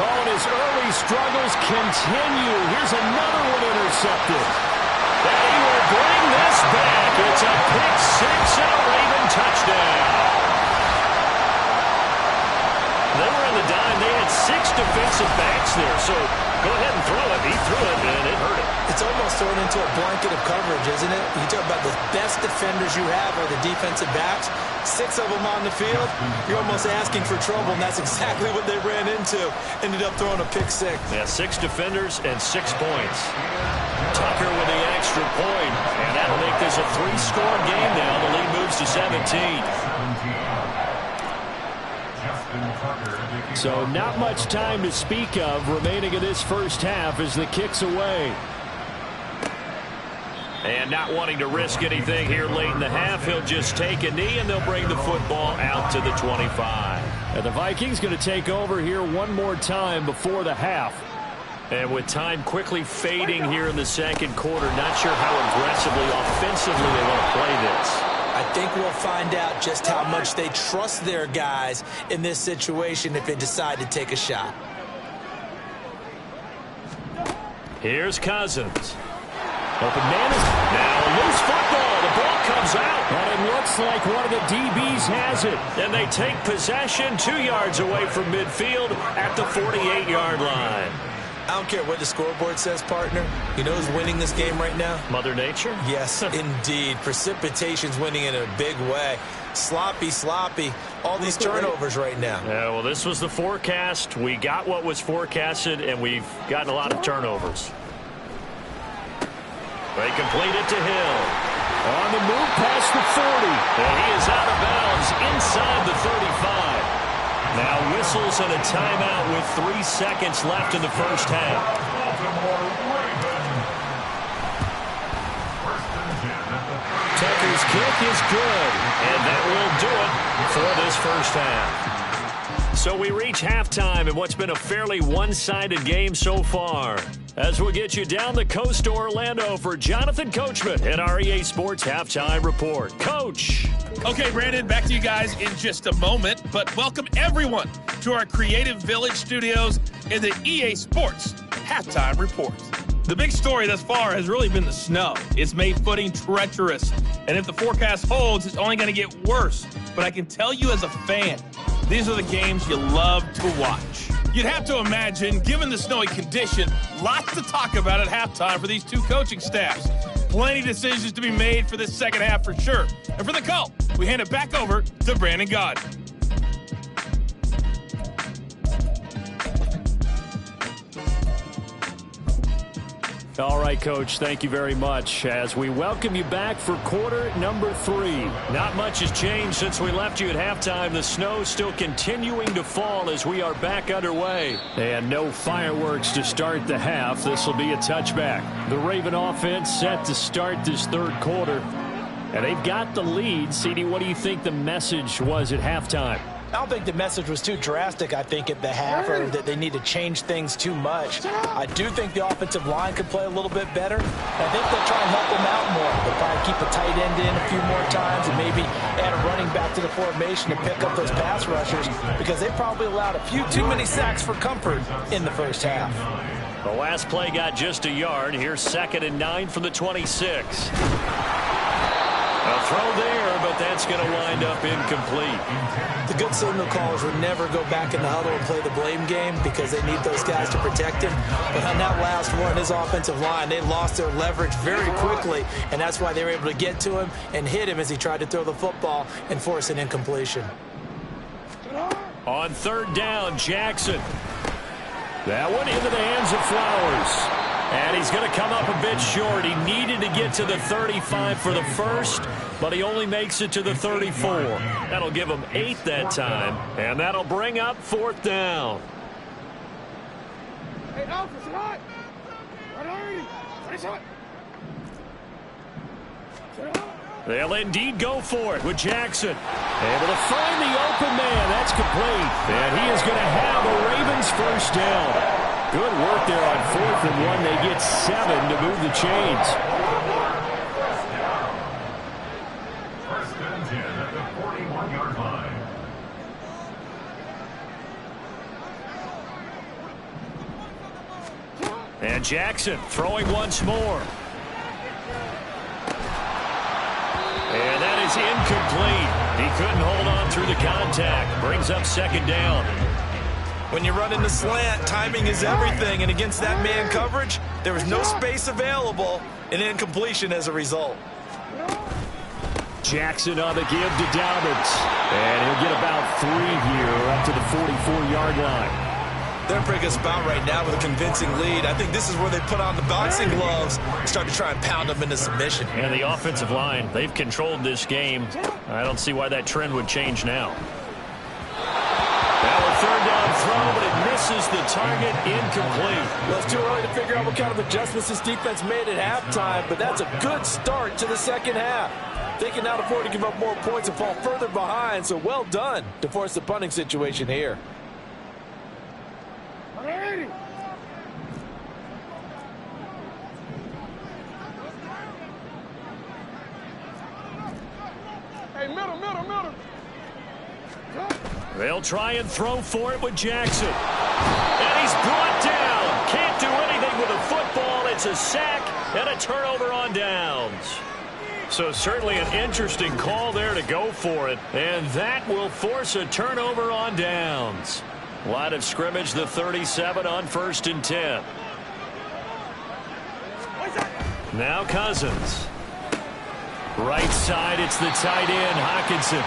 C: Oh, and his early struggles continue. Here's another one intercepted. And he will bring this back. It's a pick 6 and a Raven touchdown. They were in the dime. They had 6 defensive backs there. So go ahead and throw it. He threw it, and it hurt him.
D: It's almost thrown into a blanket of coverage, isn't it? You talk about the best defenders you have are the defensive backs. 6 of them on the field. You're almost asking for trouble, and that's exactly what they ran into. Ended up throwing a pick 6.
C: Yeah, 6 defenders and 6 points. Tucker with the extra point, and that'll make this a 3-score game now. The lead moves to 17. So not much time to speak of remaining in this first half as the kick's away. And not wanting to risk anything here late in the half, he'll just take a knee and they'll bring the football out to the 25. And the Vikings going to take over here one more time before the half. And with time quickly fading here in the second quarter, not sure how aggressively, offensively they want to play this.
G: I think we'll find out just how much they trust their guys in this situation if they decide to take a shot.
C: Here's Cousins. Open man is now a loose football. The ball comes out. And it looks like one of the DBs has it. And they take possession 2 yards away from midfield at the 48-yard line.
G: I don't care what the scoreboard says, partner. You know who's winning this game right now?
C: Mother Nature?
G: Yes, indeed. Precipitation's winning in a big way. Sloppy. All these turnovers right now.
C: Yeah, well, this was the forecast. We got what was forecasted, and we've gotten a lot of turnovers. They complete it to Hill. On the move past the 40. And he is out of bounds inside the 35. Now whistles and a timeout with 3 seconds left in the first half. Tucker's kick is good, and that will do it for this first half. So we reach halftime in what's been a fairly one-sided game so far. As we'll get you down the coast to Orlando for Jonathan Coachman at our EA Sports Halftime Report. Coach.
I: Okay, Brandon, back to you guys in just a moment, but welcome everyone to our Creative Village studios in the EA Sports Halftime Report. The big story thus far has really been the snow. It's made footing treacherous, and if the forecast holds, it's only going to get worse. But I can tell you as a fan, these are the games you love to watch. You'd have to imagine, given the snowy condition, lots to talk about at halftime for these two coaching staffs. Plenty of decisions to be made for this second half for sure. And for the call, we hand it back over to Brandon God.
C: All right, Coach, thank you very much. As we welcome you back for quarter number 3. Not much has changed since we left you at halftime. The snow still continuing to fall as we are back underway. And no fireworks to start the half. This will be a touchback. The Raven offense set to start this third quarter. And they've got the lead. CD, what do you think the message was at halftime?
F: I don't think the message was too drastic, I think, at the half, or that they need to change things too much. I do think the offensive line could play a little bit better. I think they'll try and help them out more. They'll probably keep a tight end in a few more times and maybe add a running back to the formation to pick up those pass rushers, because they probably allowed a few too many sacks for comfort in the first half.
C: The last play got just a yard. Here's 2nd and 9 from the 26. A throw there, but that's going to wind up incomplete.
G: The good signal callers would never go back in the huddle and play the blame game because they need those guys to protect him. But on that last one, his offensive line, they lost their leverage very quickly, and that's why they were able to get to him and hit him as he tried to throw the football and force an incompletion.
C: On 3rd down, Jackson. That one into the hands of Flowers. And he's going to come up a bit short. He needed to get to the 35 for the first, but he only makes it to the 34. That'll give him 8 that time, and that'll bring up 4th down.
J: Hey, Alpha, sit hot.
C: They'll indeed go for it with Jackson. Able to find the open man. That's complete. And he is going to have a Ravens first down. Good work there on 4th and 1. They get 7 to move the chains.
E: First and 10 at the 41-yard line.
C: And Jackson throwing once more. And that is incomplete. He couldn't hold on through the contact. Brings up 2nd down.
G: When you run in the slant, timing is everything, and against that man coverage, there was no space available, and incompletion as a result.
C: Jackson on the give to Dobbins. And he'll get about 3 here up to the 44-yard line.
G: They're in a pretty good spot right now with a convincing lead. I think this is where they put on the boxing gloves and start to try and pound them into submission.
C: And the offensive line, they've controlled this game. I don't see why that trend would change now. Now a 3rd down throw, but it misses the target, incomplete.
F: Well, it's too early to figure out what kind of adjustments this defense made at halftime, but that's a good start to the second half. They can now afford to give up more points and fall further behind, so well done to force the punting situation here.
C: They'll try and throw for it with Jackson. And he's brought down. Can't do anything with a football. It's a sack and a turnover on downs. So certainly an interesting call there to go for it. And that will force a turnover on downs. Line of scrimmage, the 37 on 1st and 10. Now Cousins. Right side, it's the tight end, Hockenson.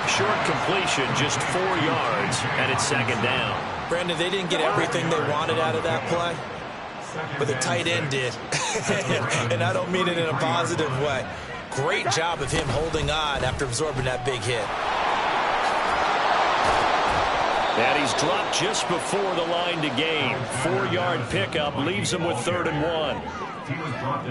C: Short completion, just 4 yards, and it's 2nd down.
G: Brandon, they didn't get everything they wanted out of that play, but the tight end did. And I don't mean it in a positive way. Great job of him holding on after absorbing that big hit.
C: And he's dropped just before the line to gain. 4-yard pickup leaves him with 3rd and 1.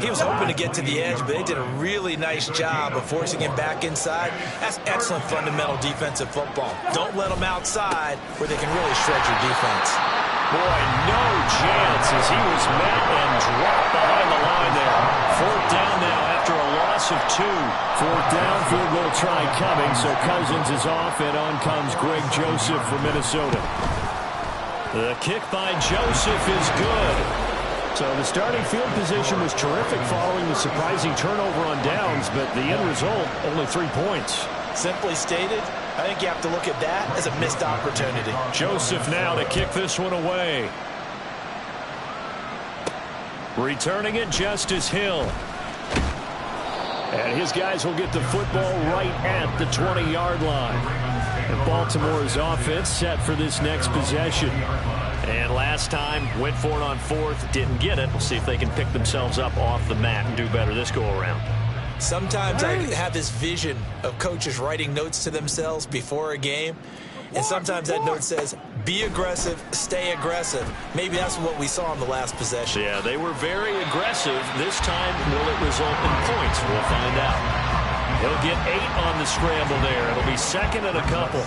G: He was hoping to get to the edge, but they did a really nice job of forcing him back inside. That's excellent fundamental defensive football. Don't let them outside where they can really shred your defense.
C: Boy, no chance as he was met and dropped behind the line there. 4th down now after a loss of 2. 4th down, field goal try coming, so Cousins is off, and on comes Greg Joseph from Minnesota. The kick by Joseph is good. So the starting field position was terrific following the surprising turnover on downs, but the end result, only 3 points.
G: Simply stated, I think you have to look at that as a missed opportunity.
C: Joseph now to kick this one away. Returning it, Justice Hill. And his guys will get the football right at the 20-yard line. And Baltimore's offense set for this next possession. And last time, went for it on 4th, didn't get it. We'll see if they can pick themselves up off the mat and do better this go-around.
G: Sometimes I have this vision of coaches writing notes to themselves before a game, and sometimes that note says, be aggressive, stay aggressive. Maybe that's what we saw in the last possession.
C: Yeah, they were very aggressive. This time, will it result in points? We'll find out. He'll get 8 on the scramble there. It'll be 2nd and a couple.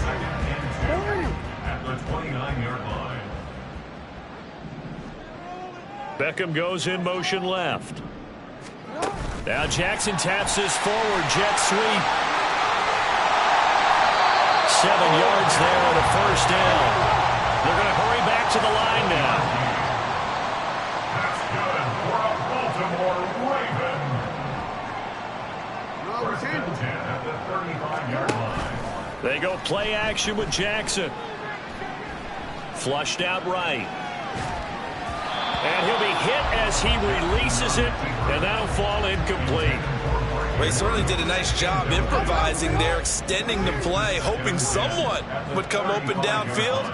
E: At the 29-yard line.
C: Beckham goes in motion left. Now Jackson taps this forward, jet sweep. 7 yards there on a 1st down. They're going to hurry back to the line now.
E: That's good for a Baltimore Raven. First and 10 at the 35-yard line.
C: They go play action with Jackson. Flushed out right. And he'll be hit as he releases it, and that'll fall incomplete.
G: Well, he certainly did a nice job improvising there, extending the play, hoping someone would come open downfield,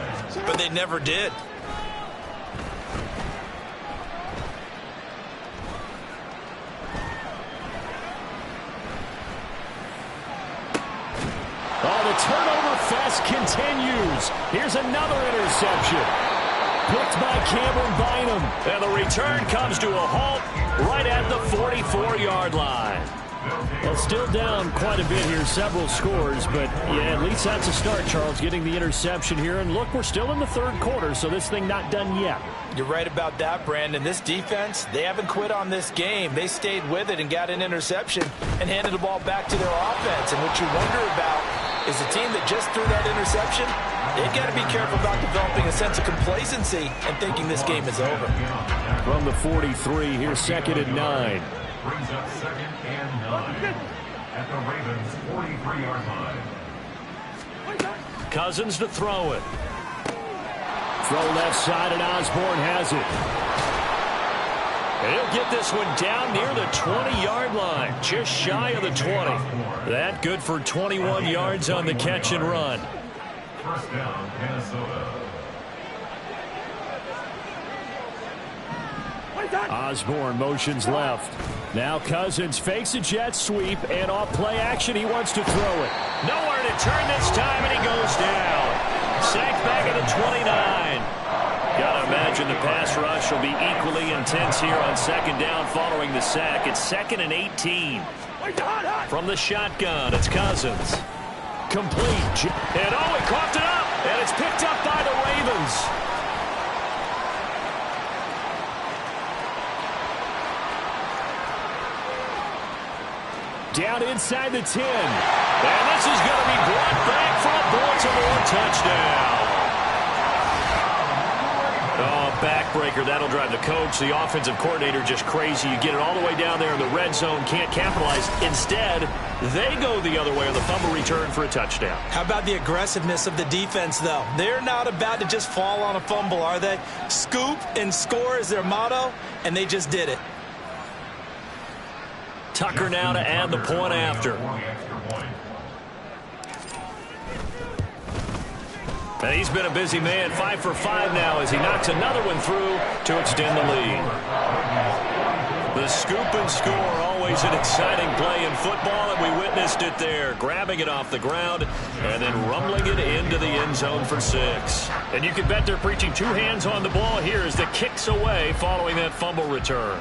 G: but they never did.
C: Oh, the turnover fest continues. Here's another interception. Picked by Cameron Bynum. And the return comes to a halt right at the 44-yard line. Well, still down quite a bit here, several scores, but yeah, at least that's a start, Charles, getting the interception here. And look, we're still in the 3rd quarter, so this thing not done yet.
G: You're right about that, Brandon. This defense, they haven't quit on this game. They stayed with it and got an interception and handed the ball back to their offense. And what you wonder about is the team that just threw that interception, they've got to be careful about developing a sense of complacency and thinking this game is over.
C: From the 43, here's 2nd and 9.
E: Brings up 2nd and 9 at the Ravens' 43-yard line.
C: Cousins to throw it. Throw left side, and Osborne has it. And he'll get this one down near the 20-yard line, just shy of the 20. That good for 21 yards on the catch and run.
E: First down, Minnesota.
C: Osborne motions left. Now Cousins fakes a jet sweep, and off play action, he wants to throw it. Nowhere to turn this time, and he goes down. Sacked back at the 29. Gotta imagine the pass rush will be equally intense here on 2nd down following the sack. It's 2nd and 18. From the shotgun, it's Cousins. Complete. And he coughed it up, and it's picked up by the Ravens. down inside the 10. And this is going to be brought back for a Baltimore touchdown. Oh, backbreaker. That'll drive the coach, the offensive coordinator, just crazy. You get it all the way down there in the red zone, can't capitalize. Instead, they go the other way on the fumble return for a touchdown.
G: How about the aggressiveness of the defense, though? They're not about to just fall on a fumble, are they? Scoop and score is their motto, and they just did it.
C: Tucker now to add the point after. And he's been a busy man, 5 for 5 now as he knocks another one through to extend the lead. The scoop and score, always an exciting play in football, and we witnessed it there, grabbing it off the ground and then rumbling it into the end zone for 6. And you can bet they're preaching 2 hands on the ball here as the kick's away following that fumble return.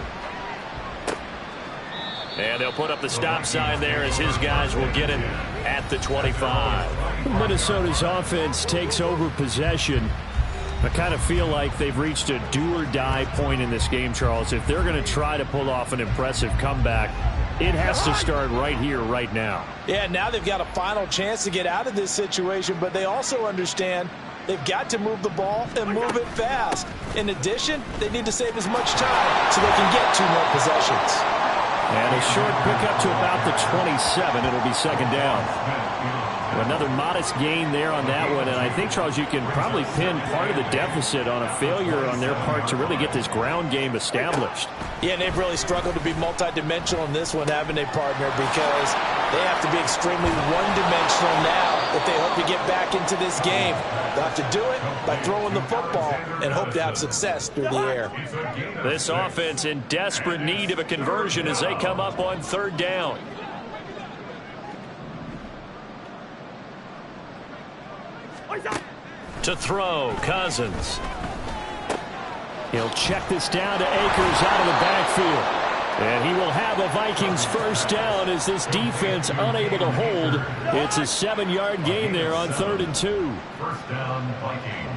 C: And they'll put up the stop sign there as his guys will get it at the 25.
J: Minnesota's offense takes over possession. I kind of feel like they've reached a do-or-die point in this game, Charles. If they're going to try to pull off an impressive comeback, it has to start right here, right now.
F: Yeah, now they've got a final chance to get out of this situation, but they also understand they've got to move the ball and move it fast. In addition, they need to save as much time so they can get 2 more possessions.
J: And a short pickup to about the 27. It'll be second down. Another modest gain there on that one. And I think, Charles, you can probably pin part of the deficit on a failure on their part to really get this ground game established.
F: Yeah, and they've really struggled to be multidimensional in this one, haven't they, partner? Because they have to be extremely one-dimensional now if they hope to get back into this game. They'll have to do it by throwing the football and hope to have success through the air.
C: This offense in desperate need of a conversion as they come up on 3rd down. To throw, Cousins.
J: He'll check this down to Akers out of the backfield. And he will have a Vikings first down as this defense unable to hold. It's a 7-yard gain there on 3rd and 2.
E: First down, Vikings.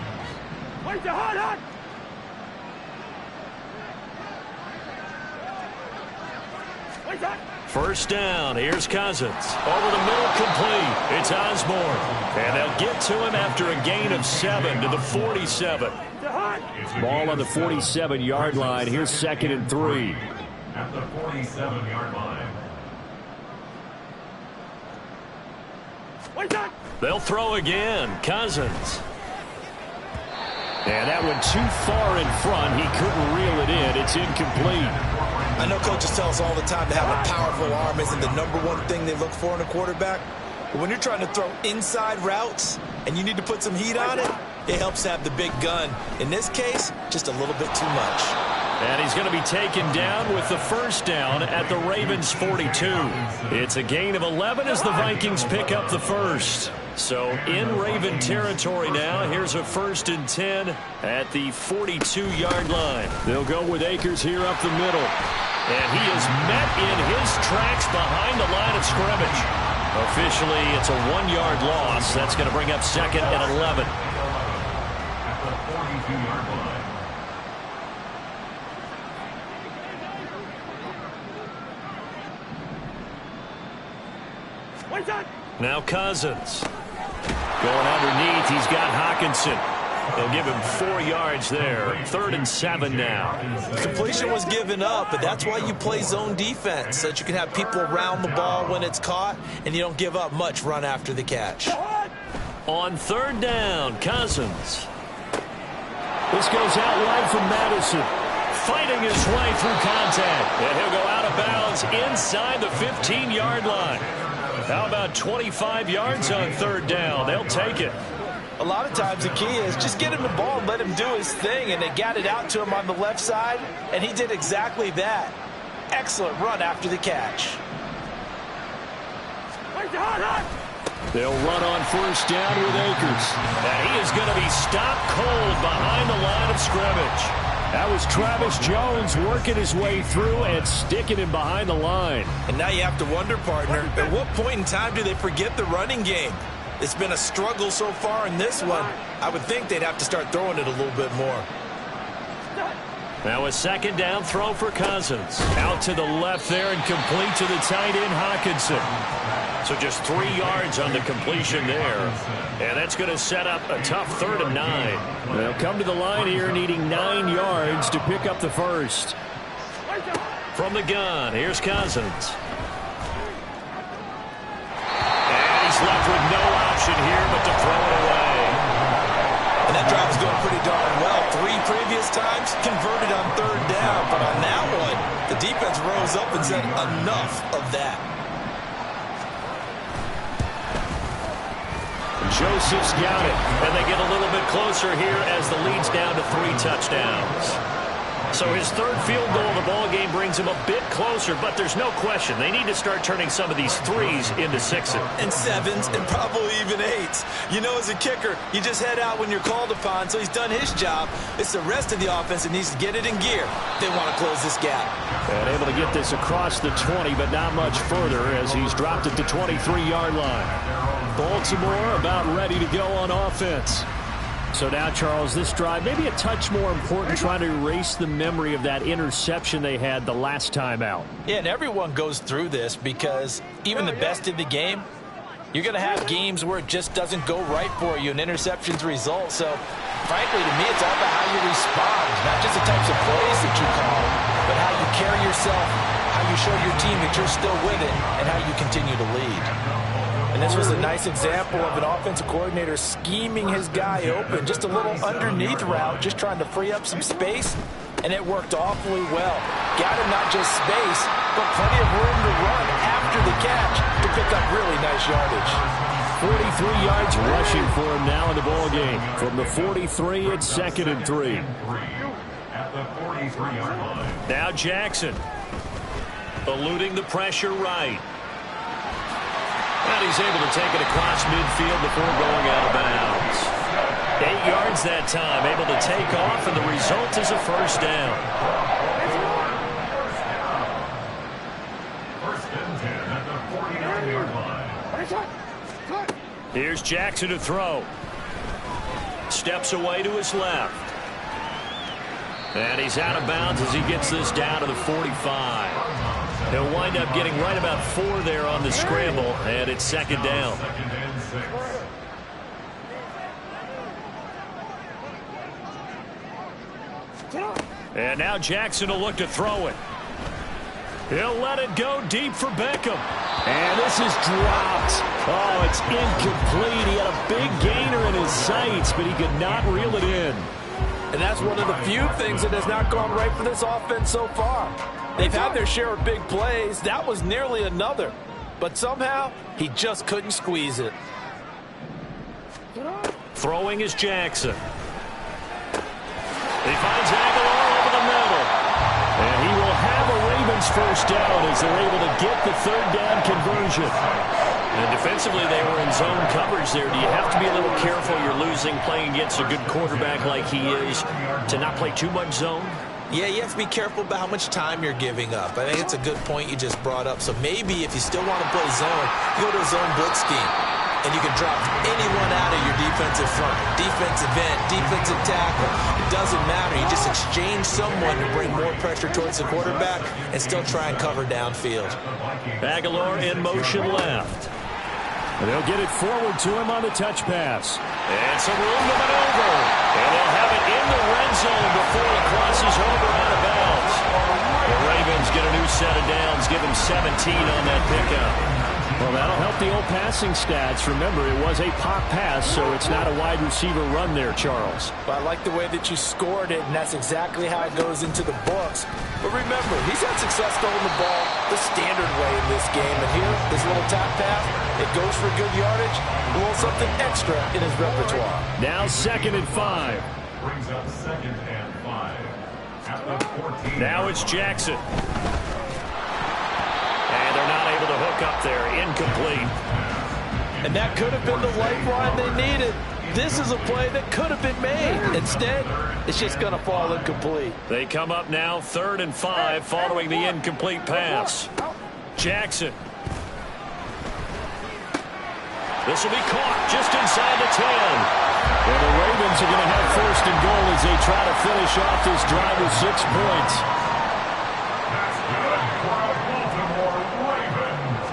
C: First down, here's Cousins. Over the middle, complete. It's Osborne. And they'll get to him after a gain of 7 to the 47.
J: Ball on the 47-yard line. Here's 2nd and 3.
E: At the 47-yard line.
C: They'll throw again. Cousins.
J: And that one too far in front. He couldn't reel it in. It's incomplete.
G: I know coaches tell us all the time that having a powerful arm isn't the #1 thing they look for in a quarterback. But when you're trying to throw inside routes and you need to put some heat on it, it helps have the big gun. In this case, just a little bit too much.
C: And he's going to be taken down with the first down at the Ravens' 42. It's a gain of 11 as the Vikings pick up the first. So in Raven territory now, here's a 1st and 10 at the 42-yard line.
J: They'll go with Akers here up the middle.
C: And he is met in his tracks behind the line of scrimmage. Officially, it's a 1-yard loss. That's going to bring up 2nd and 11.
E: At the 42-yard line.
C: Now Cousins. Going underneath, he's got Hawkinson. They'll give him 4 yards there. 3rd and 7 now.
G: Completion was given up, but that's why you play zone defense, so that you can have people around the ball when it's caught, and you don't give up much run after the catch.
C: On 3rd down, Cousins.
J: This goes out wide from Madison.
C: Fighting his way through contact. And he'll go out of bounds inside the 15-yard line. How about 25 yards on 3rd down? They'll take it.
F: A lot of times the key is just get him the ball and let him do his thing, and they got it out to him on the left side, and he did exactly that. Excellent run after the catch.
J: They'll run on 1st down with Akers.
C: And he is going to be stopped cold behind the line of scrimmage.
J: That was Travis Jones working his way through and sticking him behind the line.
G: And now you have to wonder, partner, at what point in time do they forget the running game? It's been a struggle so far in this one. I would think they'd have to start throwing it a little bit more.
C: Now a second down throw for Cousins. Out to the left there and complete to the tight end, Hockenson. So just 3 yards on the completion there. And that's going to set up a tough 3rd and 9. They'll come to the line here needing 9 yards to pick up the first. From the gun, here's Cousins. And he's left with no option here but to throw it away.
G: And that drive is going pretty darn well. 3 previous times converted on 3rd down. But on that one, the defense rose up and said enough of that.
C: Joseph's got it, and they get a little bit closer here as the lead's down to 3 touchdowns. So his 3rd field goal of the ball game brings him a bit closer, but there's no question they need to start turning some of these 3s into 6s.
G: And 7s and probably even 8s. You know, as a kicker, you just head out when you're called upon, so he's done his job. It's the rest of the offense that needs to get it in gear. They want to close this gap.
C: And able to get this across the 20, but not much further as he's dropped it to 23-yard line. Baltimore about ready to go on offense. So now, Charles, this drive maybe a touch more important, trying to erase the memory of that interception they had the last time out.
F: Yeah, and everyone goes through this because even the best in the game, you're going to have games where it just doesn't go right for you and interceptions result. So, frankly, to me, it's all about how you respond, not just the types of plays that you call, but how you carry yourself, how you show your team that you're still with it, and how you continue to lead. And this was a nice example of an offensive coordinator scheming his guy open. Just a little underneath route, just trying to free up some space, and it worked awfully well. Got him not just space, but plenty of room to run after the catch to pick up really nice yardage.
C: 43 yards rushing for him now in the ball game. From the 43, it's 2nd and 3.
E: At the 43-yard line.
C: Now Jackson, eluding the pressure right. And he's able to take it across midfield before going out of bounds. 8 yards that time, able to take off, and the result is a 1st down.
E: First and 10 at the 49-yard line.
C: Here's Jackson to throw. Steps away to his left. And he's out of bounds as he gets this down to the 45. He'll wind up getting right about 4 there on the scramble, and it's 2nd down. And now Jackson will look to throw it. He'll let it go deep for Beckham. And this is dropped. Oh, it's incomplete. He had a big gainer in his sights, but he could not reel it in.
F: And that's one of the few things that has not gone right for this offense so far. They've had their share of big plays. That was nearly another. But somehow, he just couldn't squeeze it.
C: Throwing is Jackson. He finds Aguilar over the middle. And he will have a Ravens 1st down as they're able to get the 3rd down conversion. And defensively, they were in zone coverage there. Do you have to be a little careful? You're losing, playing against a good quarterback like he is, to not play too much zone?
G: Yeah, you have to be careful about how much time you're giving up. I think it's a good point you just brought up. So maybe if you still want to play zone, you go to a zone blitz scheme. And you can drop anyone out of your defensive front. Defensive end, defensive tackle. It doesn't matter. You just exchange someone to bring more pressure towards the quarterback and still try and cover downfield.
C: Aguilar in motion left. And they'll get it forward to him on the touch pass. And some room to maneuver. And they'll have it in the red zone before he crosses over out of bounds. The Ravens get a new set of downs, give him 17 on that pickup. Well, that'll help the old passing stats. Remember, it was a pop pass, so it's not a wide receiver run there, Charles.
F: But I like the way that you scored it, and that's exactly how it goes into the books. But remember, he's had success throwing the ball the standard way in this game. And here, this little tap pass, it goes for good yardage, a little something extra in his repertoire.
C: Now 2nd and 5.
E: Brings up 2nd and 5 at the 14.
C: Now it's Jackson. And they're not able to hook up there. Incomplete.
F: And that could have been the lifeline they needed. This is a play that could have been made. Instead, it's just going to fall incomplete.
C: They come up now 3rd and 5 following the incomplete pass. Jackson. This will be caught just inside the 10. And the Ravens are going to have first and goal as they try to finish off this drive with 6 points.
E: That's good for a Baltimore Ravens.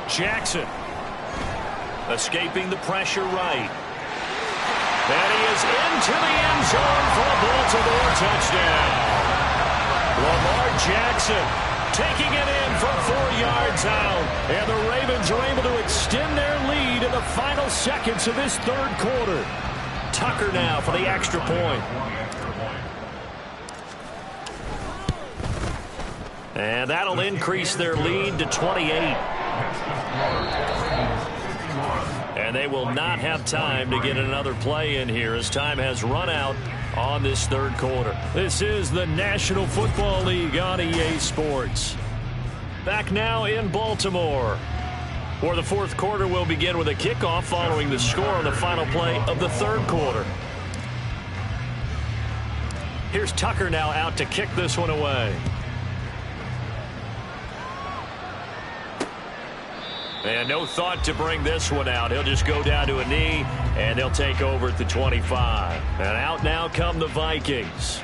C: Jackson escaping the pressure right. And he is into the end zone for a Baltimore touchdown. Lamar Jackson taking it in from 4 yards out. And the Ravens are able to extend their lead in the final seconds of this third quarter. Tucker now for the extra point. And that'll increase their lead to 28. And they will not have time to get another play in here as time has run out on this third quarter. This is the National Football League on EA Sports. Back now in Baltimore, where the fourth quarter will begin with a kickoff following the score on the final play of the third quarter. Here's Tucker now out to kick this one away. And no thought to bring this one out. He'll just go down to a knee, and they'll take over at the 25. And out now come the Vikings.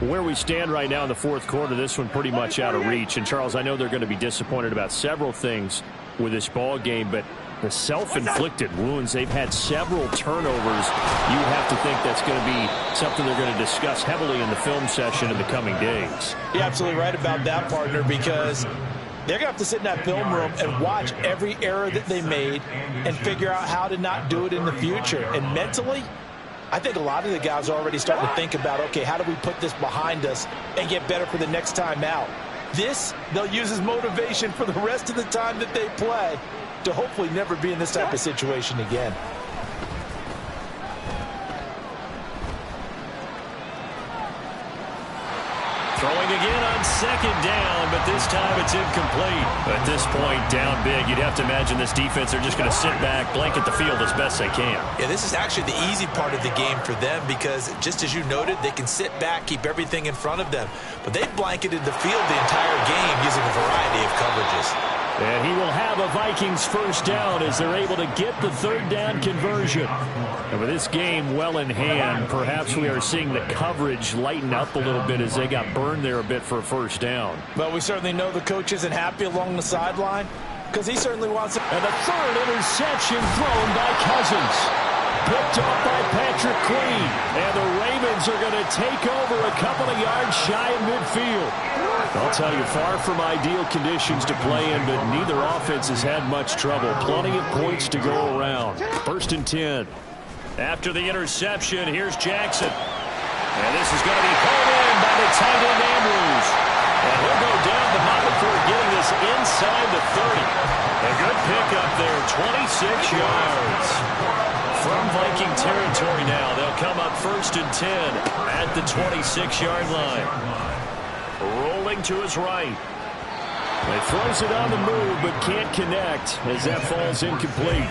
C: Where we stand right now in the fourth quarter, this one pretty much out of reach. And, Charles, I know they're going to be disappointed about several things with this ball game, but the self-inflicted wounds, they've had several turnovers. You have to think that's going to be something they're going to discuss heavily in the film session in the coming days.
F: You're absolutely right about that, partner, because they're going to have to sit in that film room and watch every error that they made and figure out how to not do it in the future. And mentally, I think a lot of the guys are already starting to think about, okay, how do we put this behind us and get better for the next time out? This, they'll use as motivation for the rest of the time that they play to hopefully never be in this type of situation again.
C: Throwing again on second down, but this time it's incomplete. At this point, down big, you'd have to imagine this defense are just going to sit back, blanket the field as best they can.
G: Yeah, this is actually the easy part of the game for them because, just as you noted, they can sit back, keep everything in front of them. But they've blanketed the field the entire game using a variety of coverages.
C: And he will have a Vikings first down as they're able to get the third down conversion. And with this game well in hand, perhaps we are seeing the coverage lighten up a little bit as they got burned there a bit for a first down.
F: But we certainly know the coach isn't happy along the sideline because he certainly wants it.
C: And the third interception thrown by Cousins. Picked off by Patrick Queen. And the Ravens are going to take over a couple of yards shy of midfield. I'll tell you, far from ideal conditions to play in, but neither offense has had much trouble. Plenty of points to go around. First and 10. After the interception, here's Jackson. And this is going to be pulled in by the tight end Andrews. And he'll go down the mile before getting this inside the 30. A good pickup there, 26 yards. From Viking territory now, they'll come up first and 10 at the 26-yard line. Rolling to his right. He throws it on the move, but can't connect as that falls incomplete.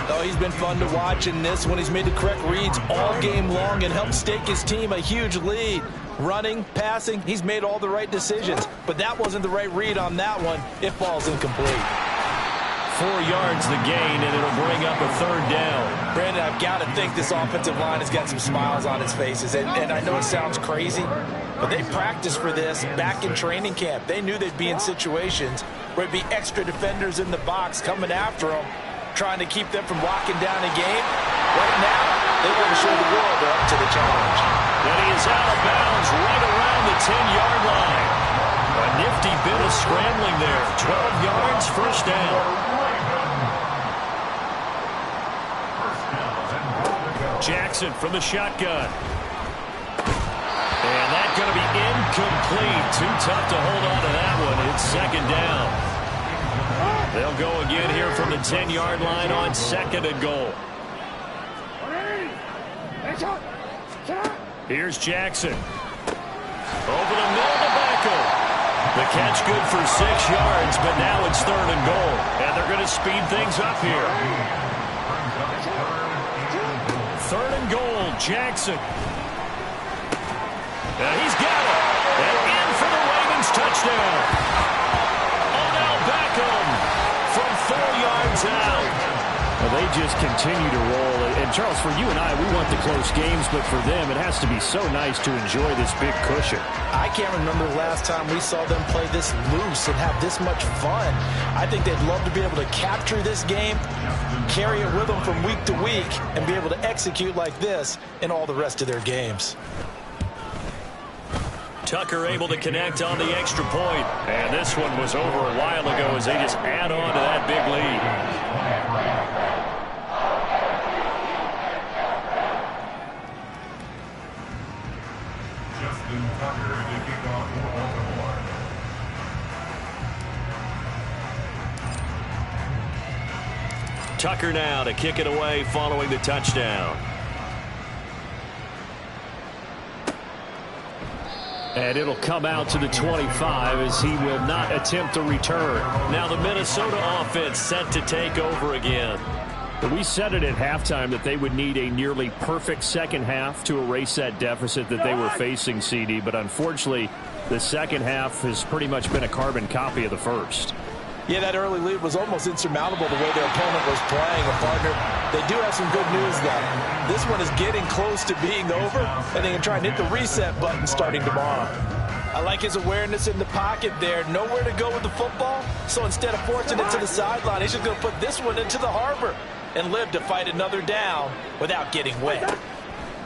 F: Oh, he's been fun to watch in this one. He's made the correct reads all game long and helped stake his team a huge lead. Running, passing, he's made all the right decisions. But that wasn't the right read on that one. It falls incomplete.
C: 4 yards the gain, and it'll bring up a third down.
F: Brandon, I've got to think this offensive line has got some smiles on its faces. And I know it sounds crazy, but they practiced for this back in training camp. They knew they'd be in situations where it'd be extra defenders in the box coming after them, trying to keep them from locking down a game. Right now, they want to show the world they're up to the challenge.
C: And he is out of bounds right around the 10-yard line. A nifty bit of scrambling there. 12 yards, first down. Jackson from the shotgun. And that's going to be incomplete. Too tough to hold on to that one. It's second down. They'll go again here from the 10-yard line on second and goal. Here's Jackson. Over the middle to Beckham. The catch good for 6 yards, but now it's third and goal. And they're going to speed things up here. Third and goal, Jackson. And he's got it. And in for the Ravens touchdown. Odell Beckham from 4 yards out.
J: Well, they just continue to roll. And, Charles, for you and I, we want the close games, but for them, it has to be so nice to enjoy this big cushion.
F: I can't remember the last time we saw them play this loose and have this much fun. I think they'd love to be able to capture this game, carry it with them from week to week, and be able to execute like this in all the rest of their games.
C: Tucker able to connect on the extra point. And this one was over a while ago as they just add on to that big lead. Tucker now to kick it away following the touchdown.
J: And it'll come out to the 25 as he will not attempt a return.
C: Now the Minnesota offense set to take over again.
J: We said it at halftime that they would need a nearly perfect second half to erase that deficit that they were facing, CD. But unfortunately, the second half has pretty much been a carbon copy of the first.
F: Yeah, that early lead was almost insurmountable the way their opponent was playing. And partner, they do have some good news, though. This one is getting close to being over, and they can try and hit the reset button starting tomorrow. I like his awareness in the pocket there. Nowhere to go with the football, so instead of forcing it to the sideline, he's just going to put this one into the harbor and live to fight another down without getting wet.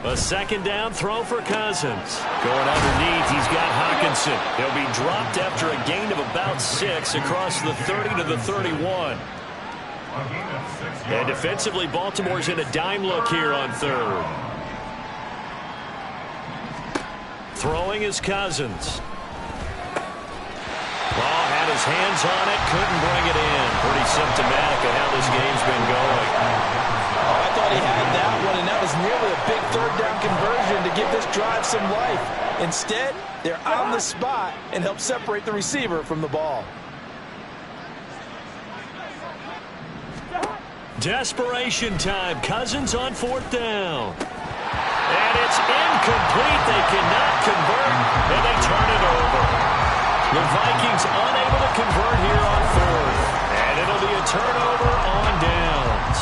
C: A second down throw for Cousins. Going underneath, he's got Hawkinson. He'll be dropped after a gain of about 6 across the 30 to the 31. And defensively, Baltimore's in a dime look here on third. Throwing is Cousins. Ball had his hands on it, couldn't bring it in. Pretty symptomatic of how this game's been going.
F: I thought he had that one, and that was nearly a big third down conversion to give this drive some life. Instead, they're on the spot and help separate the receiver from the ball.
C: Desperation time. Cousins on fourth down. And it's incomplete. They cannot convert, and they turn it over. The Vikings unable to convert here on fourth. And it'll be a turnover on downs.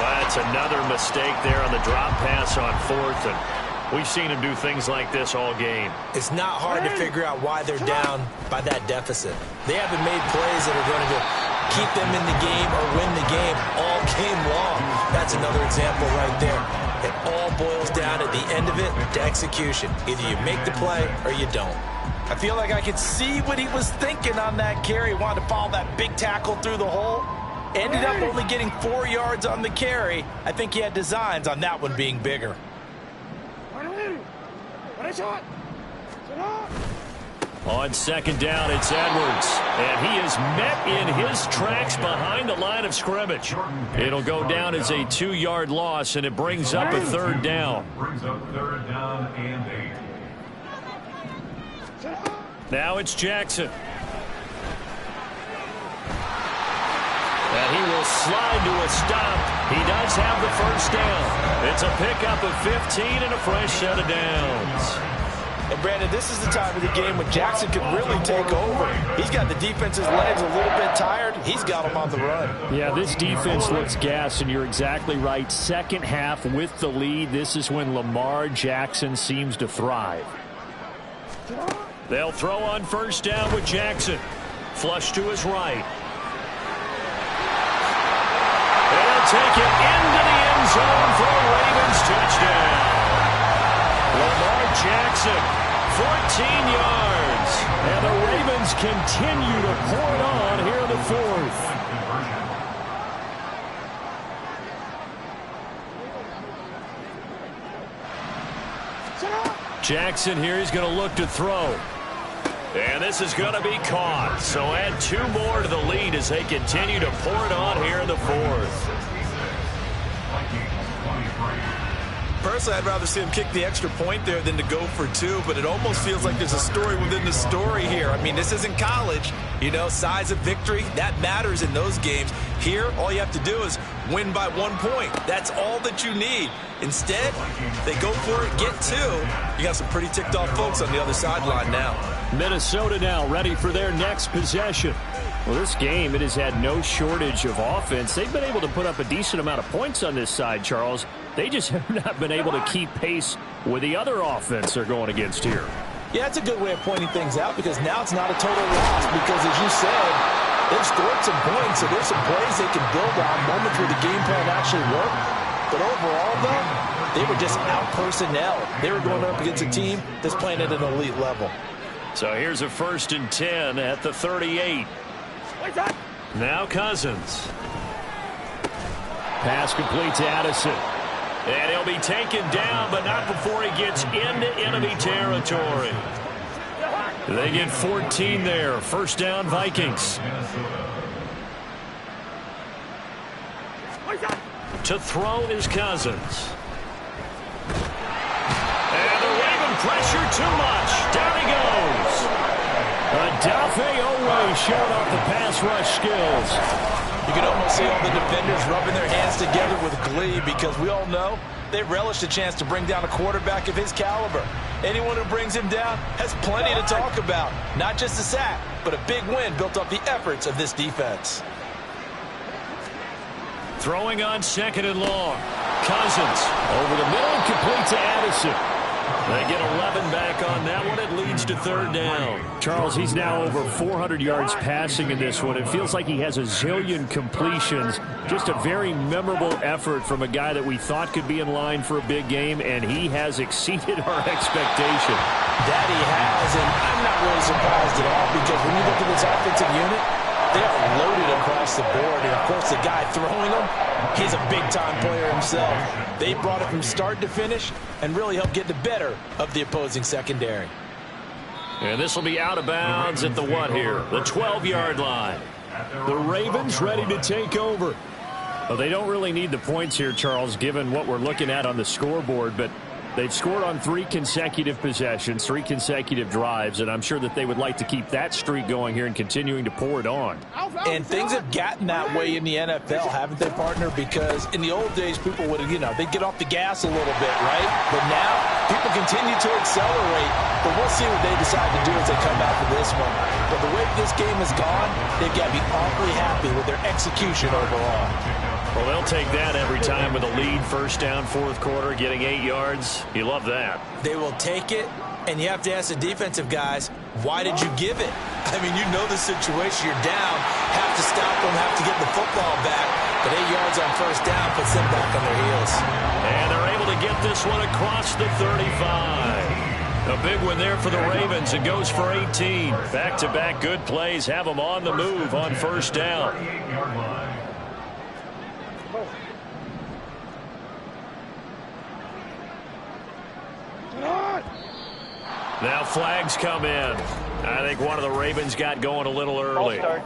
C: That's another mistake there on the drop pass on fourth. And we've seen him do things like this all game.
F: It's not hard to figure out why they're down by that deficit. They haven't made plays that are going to keep them in the game or win the game all game long. That's another example right there. It all boils down at the end of it to execution. Either you make the play or you don't. I feel like I could see what he was thinking on that carry. Wanted to follow that big tackle through the hole. Ended up only getting 4 yards on the carry. I think he had designs on that one being bigger.
C: On second down, it's Edwards. And he is met in his tracks behind the line of scrimmage. It'll go down as a 2-yard loss, and it brings up a third down.
E: Brings up third down and 8.
C: Now it's Jackson. And he will slide to a stop. He does have the first down. It's a pickup of 15 and a fresh set of downs.
F: And, Brandon, this is the time of the game when Jackson could really take over. He's got the defense's legs a little bit tired. He's got them on the run.
J: Yeah, this defense looks gassed, and you're exactly right. Second half with the lead, this is when Lamar Jackson seems to thrive.
C: They'll throw on first down with Jackson. Flush to his right. They'll take it into the end zone for a Ravens touchdown. Lamar Jackson, 14 yards. And the Ravens continue to pour it on here in the fourth. Jackson here, he's going to look to throw. And this is going to be caught. So add 2 more to the lead as they continue to pour it on here in the fourth.
G: Personally, I'd rather see him kick the extra point there than to go for 2, but it almost feels like there's a story within the story here. I mean, this isn't college. You know, size of victory, that matters in those games. Here, all you have to do is win by 1 point. That's all that you need. Instead, they go for it, get 2. You got some pretty ticked off folks on the other sideline now.
J: Minnesota now ready for their next possession. Well, this game, it has had no shortage of offense. They've been able to put up a decent amount of points on this side, Charles. They just have not been able to keep pace with the other offense they're going against here.
F: Yeah, it's a good way of pointing things out because now it's not a total loss because, as you said, they've scored some points, so there's some plays they can build on, moments where the game plan actually worked. But overall, though, they were just out-personnel. They were going up against a team that's playing at an elite level.
C: So here's a 1st and 10 at the 38. Now Cousins. Pass complete to Addison. And he'll be taken down, but not before he gets into enemy territory. They get 14 there. 1st down, Vikings. To throw is Cousins. And the Raven pressure too much. Down he goes. Adafe Owe showing off the pass rush skills.
F: You can almost see all the defenders rubbing their hands together with glee because we all know they relish the chance to bring down a quarterback of his caliber. Anyone who brings him down has plenty to talk about. Not just a sack, but a big win built off the efforts of this defense.
C: Throwing on 2nd and long. Cousins over the middle, complete to Addison. They get 11 back on that one. It leads to 3rd down.
J: Charles, he's now over 400 yards passing in this one. It feels like he has a zillion completions. Just a very memorable effort from a guy that we thought could be in line for a big game, and he has exceeded our expectation.
F: That he has, and I'm not really surprised at all because when you look at this offensive unit, they are loaded across the board. And, of course, the guy throwing them, he's a big-time player himself. They brought it from start to finish and really helped get the better of the opposing secondary.
C: And this will be out of bounds at the what here? The 12-yard line. The Ravens ready to take over.
J: Well, they don't really need the points here, Charles, given what we're looking at on the scoreboard, but they've scored on 3 consecutive possessions, 3 consecutive drives, and I'm sure that they would like to keep that streak going here and continuing to pour it on.
F: And things have gotten that way in the NFL, haven't they, partner? Because in the old days, people would, they'd get off the gas a little bit, right? But now, people continue to accelerate. But we'll see what they decide to do as they come out for this one. But the way this game has gone, they've got to be awfully happy with their execution overall.
C: Well, they'll take that every time with a lead. 1st down, 4th quarter, getting 8 yards. You love that.
F: They will take it, and you have to ask the defensive guys, why did you give it? I mean, you know the situation. You're down, have to stop them, have to get the football back. But 8 yards on 1st down puts them back on their heels.
C: And they're able to get this one across the 35. A big one there for the Ravens. It goes for 18. Back-to-back good plays have them on the move on 1st down. Now flags come in. I think one of the Ravens got going a little early. Well,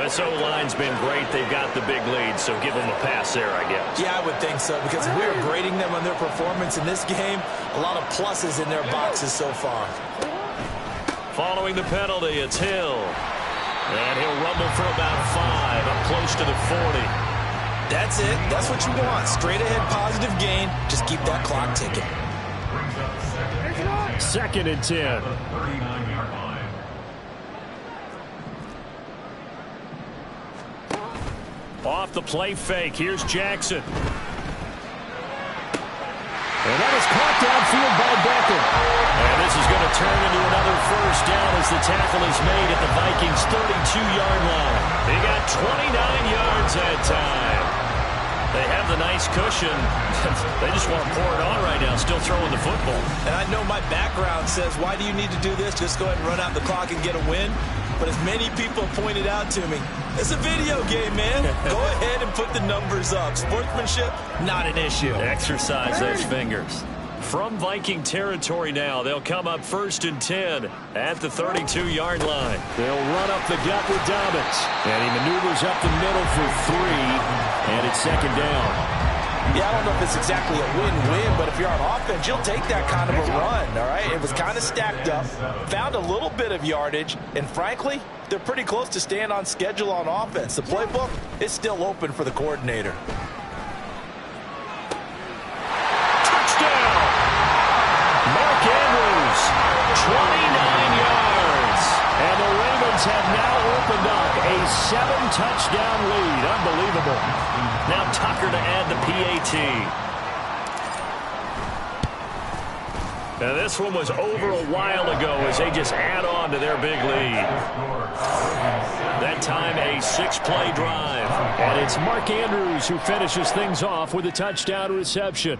C: this O-line's been great. They've got the big lead, so give them a pass there, I guess.
F: Yeah, I would think so, because if we were grading them on their performance in this game, a lot of pluses in their boxes so far.
C: Following the penalty, it's Hill. And he'll rumble for about 5, up close to the 40.
F: That's it. That's what you want. Straight ahead positive gain. Just keep that clock ticking.
J: 2nd and 10.
C: Off the play fake. Here's Jackson.
J: And that is caught downfield by Beckham.
C: And this is going to turn into another 1st down as the tackle is made at the Vikings' 32-yard line. They got 29 yards that time. They have the nice cushion. They just want to pour it on right now, still throwing the football.
F: And I know my background says, why do you need to do this? Just go ahead and run out the clock and get a win. But as many people pointed out to me, it's a video game, man. Go ahead and put the numbers up. Sportsmanship, not an issue.
C: Exercise those fingers. From Viking territory now, they'll come up 1st and 10 at the 32-yard line.
J: They'll run up the gut with Dobbins. And he maneuvers up the middle for 3. And it's 2nd down.
F: Yeah, I don't know if it's exactly a win-win, but if you're on offense, you'll take that kind of a run, all right? It was kind of stacked up, found a little bit of yardage, and frankly, they're pretty close to staying on schedule on offense. The playbook is still open for the coordinator.
C: Touchdown! Mark Andrews, 29 yards. Vikings have now opened up a 7-touchdown lead. Unbelievable. Now Tucker to add the PAT. Now this one was over a while ago as they just add on to their big lead. That time a 6-play drive. And it's Mark Andrews who finishes things off with a touchdown reception.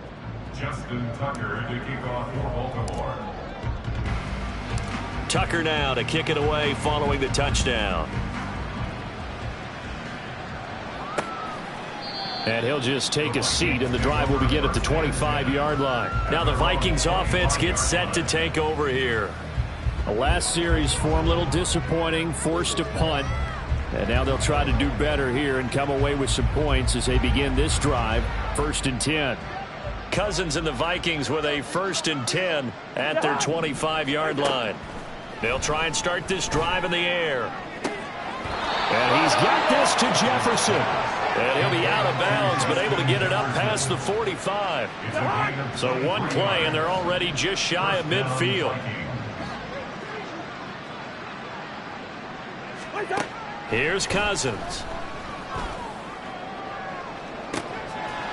E: Justin Tucker to kick off for Baltimore.
C: Tucker now to kick it away following the touchdown. And he'll just take a seat, and the drive will begin at the 25-yard line. Now the Vikings offense gets set to take over here. The last series for them, a little disappointing, forced to punt. And now they'll try to do better here and come away with some points as they begin this drive, 1st and 10. Cousins and the Vikings with a 1st and 10 at their 25-yard line. They'll try and start this drive in the air. And he's got this to Jefferson. And he'll be out of bounds, but able to get it up past the 45. So one play, and they're already just shy of midfield. Here's Cousins.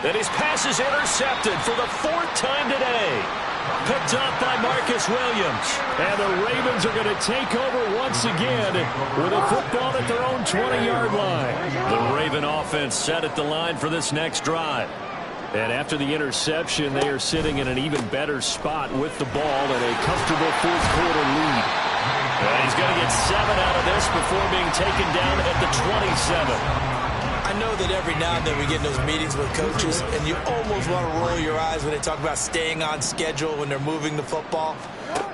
C: And his pass is intercepted for the 4th time today. Picked up by Marcus Williams. And the Ravens are going to take over once again with a football at their own 20-yard line. The Raven offense set at the line for this next drive. And after the interception, they are sitting in an even better spot with the ball and a comfortable 4th quarter lead. And he's going to get 7 out of this before being taken down at the 27.
G: I know that every now and then we get in those meetings with coaches, and you almost want to roll your eyes when they talk about staying on schedule when they're moving the football.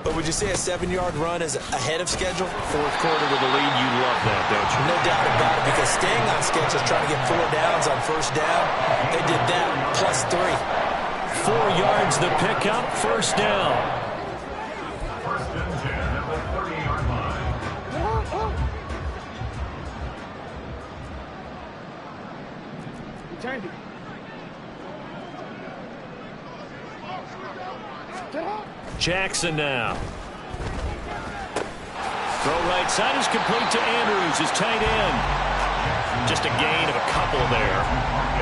G: But would you say a 7-yard run is ahead of schedule?
C: 4th quarter with the lead, you love that, don't you?
G: No doubt about it, because staying on schedule is trying to get 4 downs on 1st down. They did that plus 3.
C: 4 yards the pickup, 1st down.
E: 1st and 10 at the 30-yard line.
C: Jackson now. Throw right side is complete to Andrews, his tight end. Just a gain of a couple there.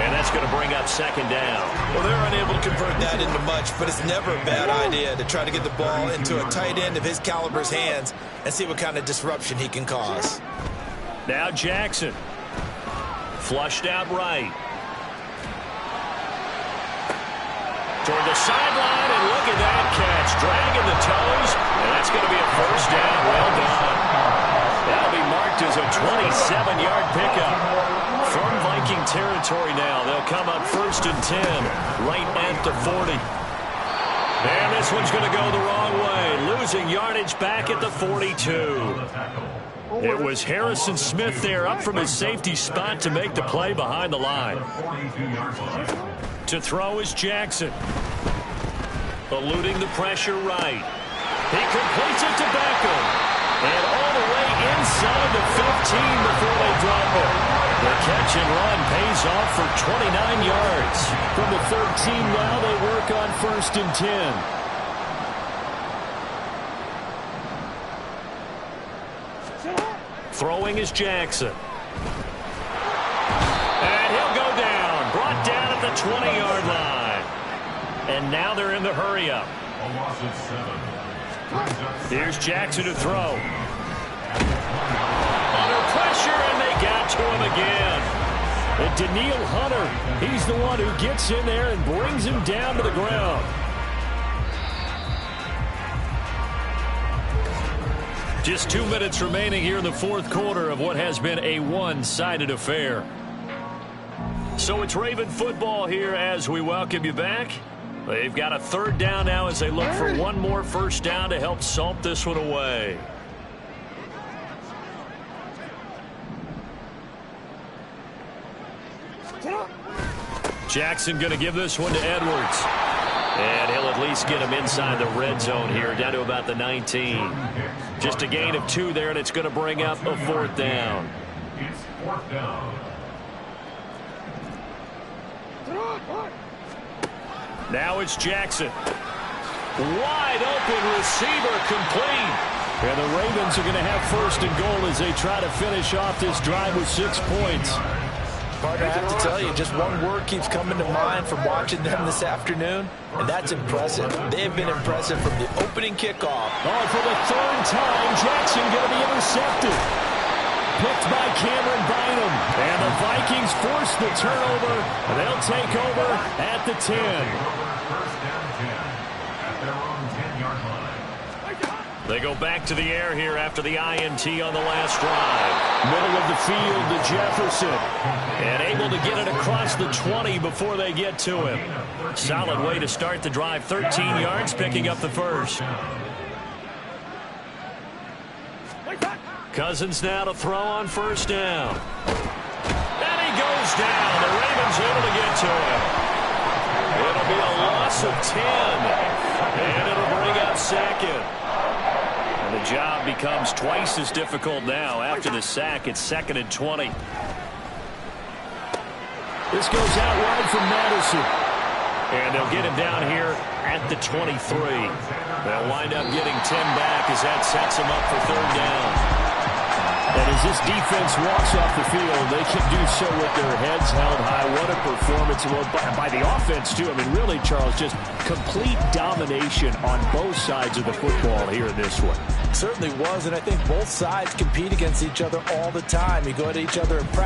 C: And that's going to bring up 2nd down.
G: Well, they're unable to convert that into much, but it's never a bad idea to try to get the ball into a tight end of his caliber's hands and see what kind of disruption he can cause.
C: Now Jackson. Flushed out right. Toward the sideline, and look at that catch. Dragging the toes, and that's going to be a 1st down. Well done. That'll be marked as a 27-yard pickup. From Viking territory now, they'll come up 1st and 10, right at the 40. And this one's going to go the wrong way, losing yardage back at the 42. It was Harrison Smith there up from his safety spot to make the play behind the line. To throw is Jackson. Eluding the pressure right. He completes it to Beckham. And all the way inside the 15 before they drop it. The catch and run pays off for 29 yards. From the 13 now, they work on 1st and 10. Throwing is Jackson. And he'll go down. Brought down at the 20-yard line. And now they're in the hurry-up. Here's Jackson to throw. Under pressure, and they got to him again. And Daniil Hunter, he's the one who gets in there and brings him down to the ground. Just 2 minutes remaining here in the 4th quarter of what has been a one-sided affair. So it's Raven football here as we welcome you back. They've got a 3rd down now as they look for one more 1st down to help salt this one away. Jackson going to give this one to Edwards. And he'll at least get him inside the red zone here, down to about the 19. Just a gain of 2 there, and it's going to bring up a 4th down.
E: It's 4th down.
C: Now it's Jackson. Wide open receiver complete.
J: And the Ravens are going to have first and goal as they try to finish off this drive with 6 points.
F: Partner, I have to tell you, just one word keeps coming to mind from watching them this afternoon, and that's impressive. They've been impressive from the opening kickoff.
J: Oh, for the third time, Jackson going to be intercepted. Picked by Cameron Bynum. And the Vikings force the turnover. They'll take over at the 10.
E: First down 10 at their own 10-yard line.
C: They go back to the air here after the INT on the last drive.
J: Middle of the field to Jefferson.
C: And able to get it across the 20 before they get to him. Solid way to start the drive. 13 yards, picking up the first. Cousins now to throw on first down. And he goes down. The Ravens able to get to him. It'll be a loss of 10. And it'll bring up second. And the job becomes twice as difficult now. After the sack, it's 2nd and 20.
J: This goes out wide from Madison.
C: And they'll get him down here at the 23. They'll wind up getting 10 back as that sets them up for 3rd down.
J: And as this defense walks off the field, they can do so with their heads held high. What a performance by the offense, too. I mean, really, Charles, just complete domination on both sides of the football here in this one.
F: Certainly was, and I think both sides compete against each other all the time. You go at each other in practice.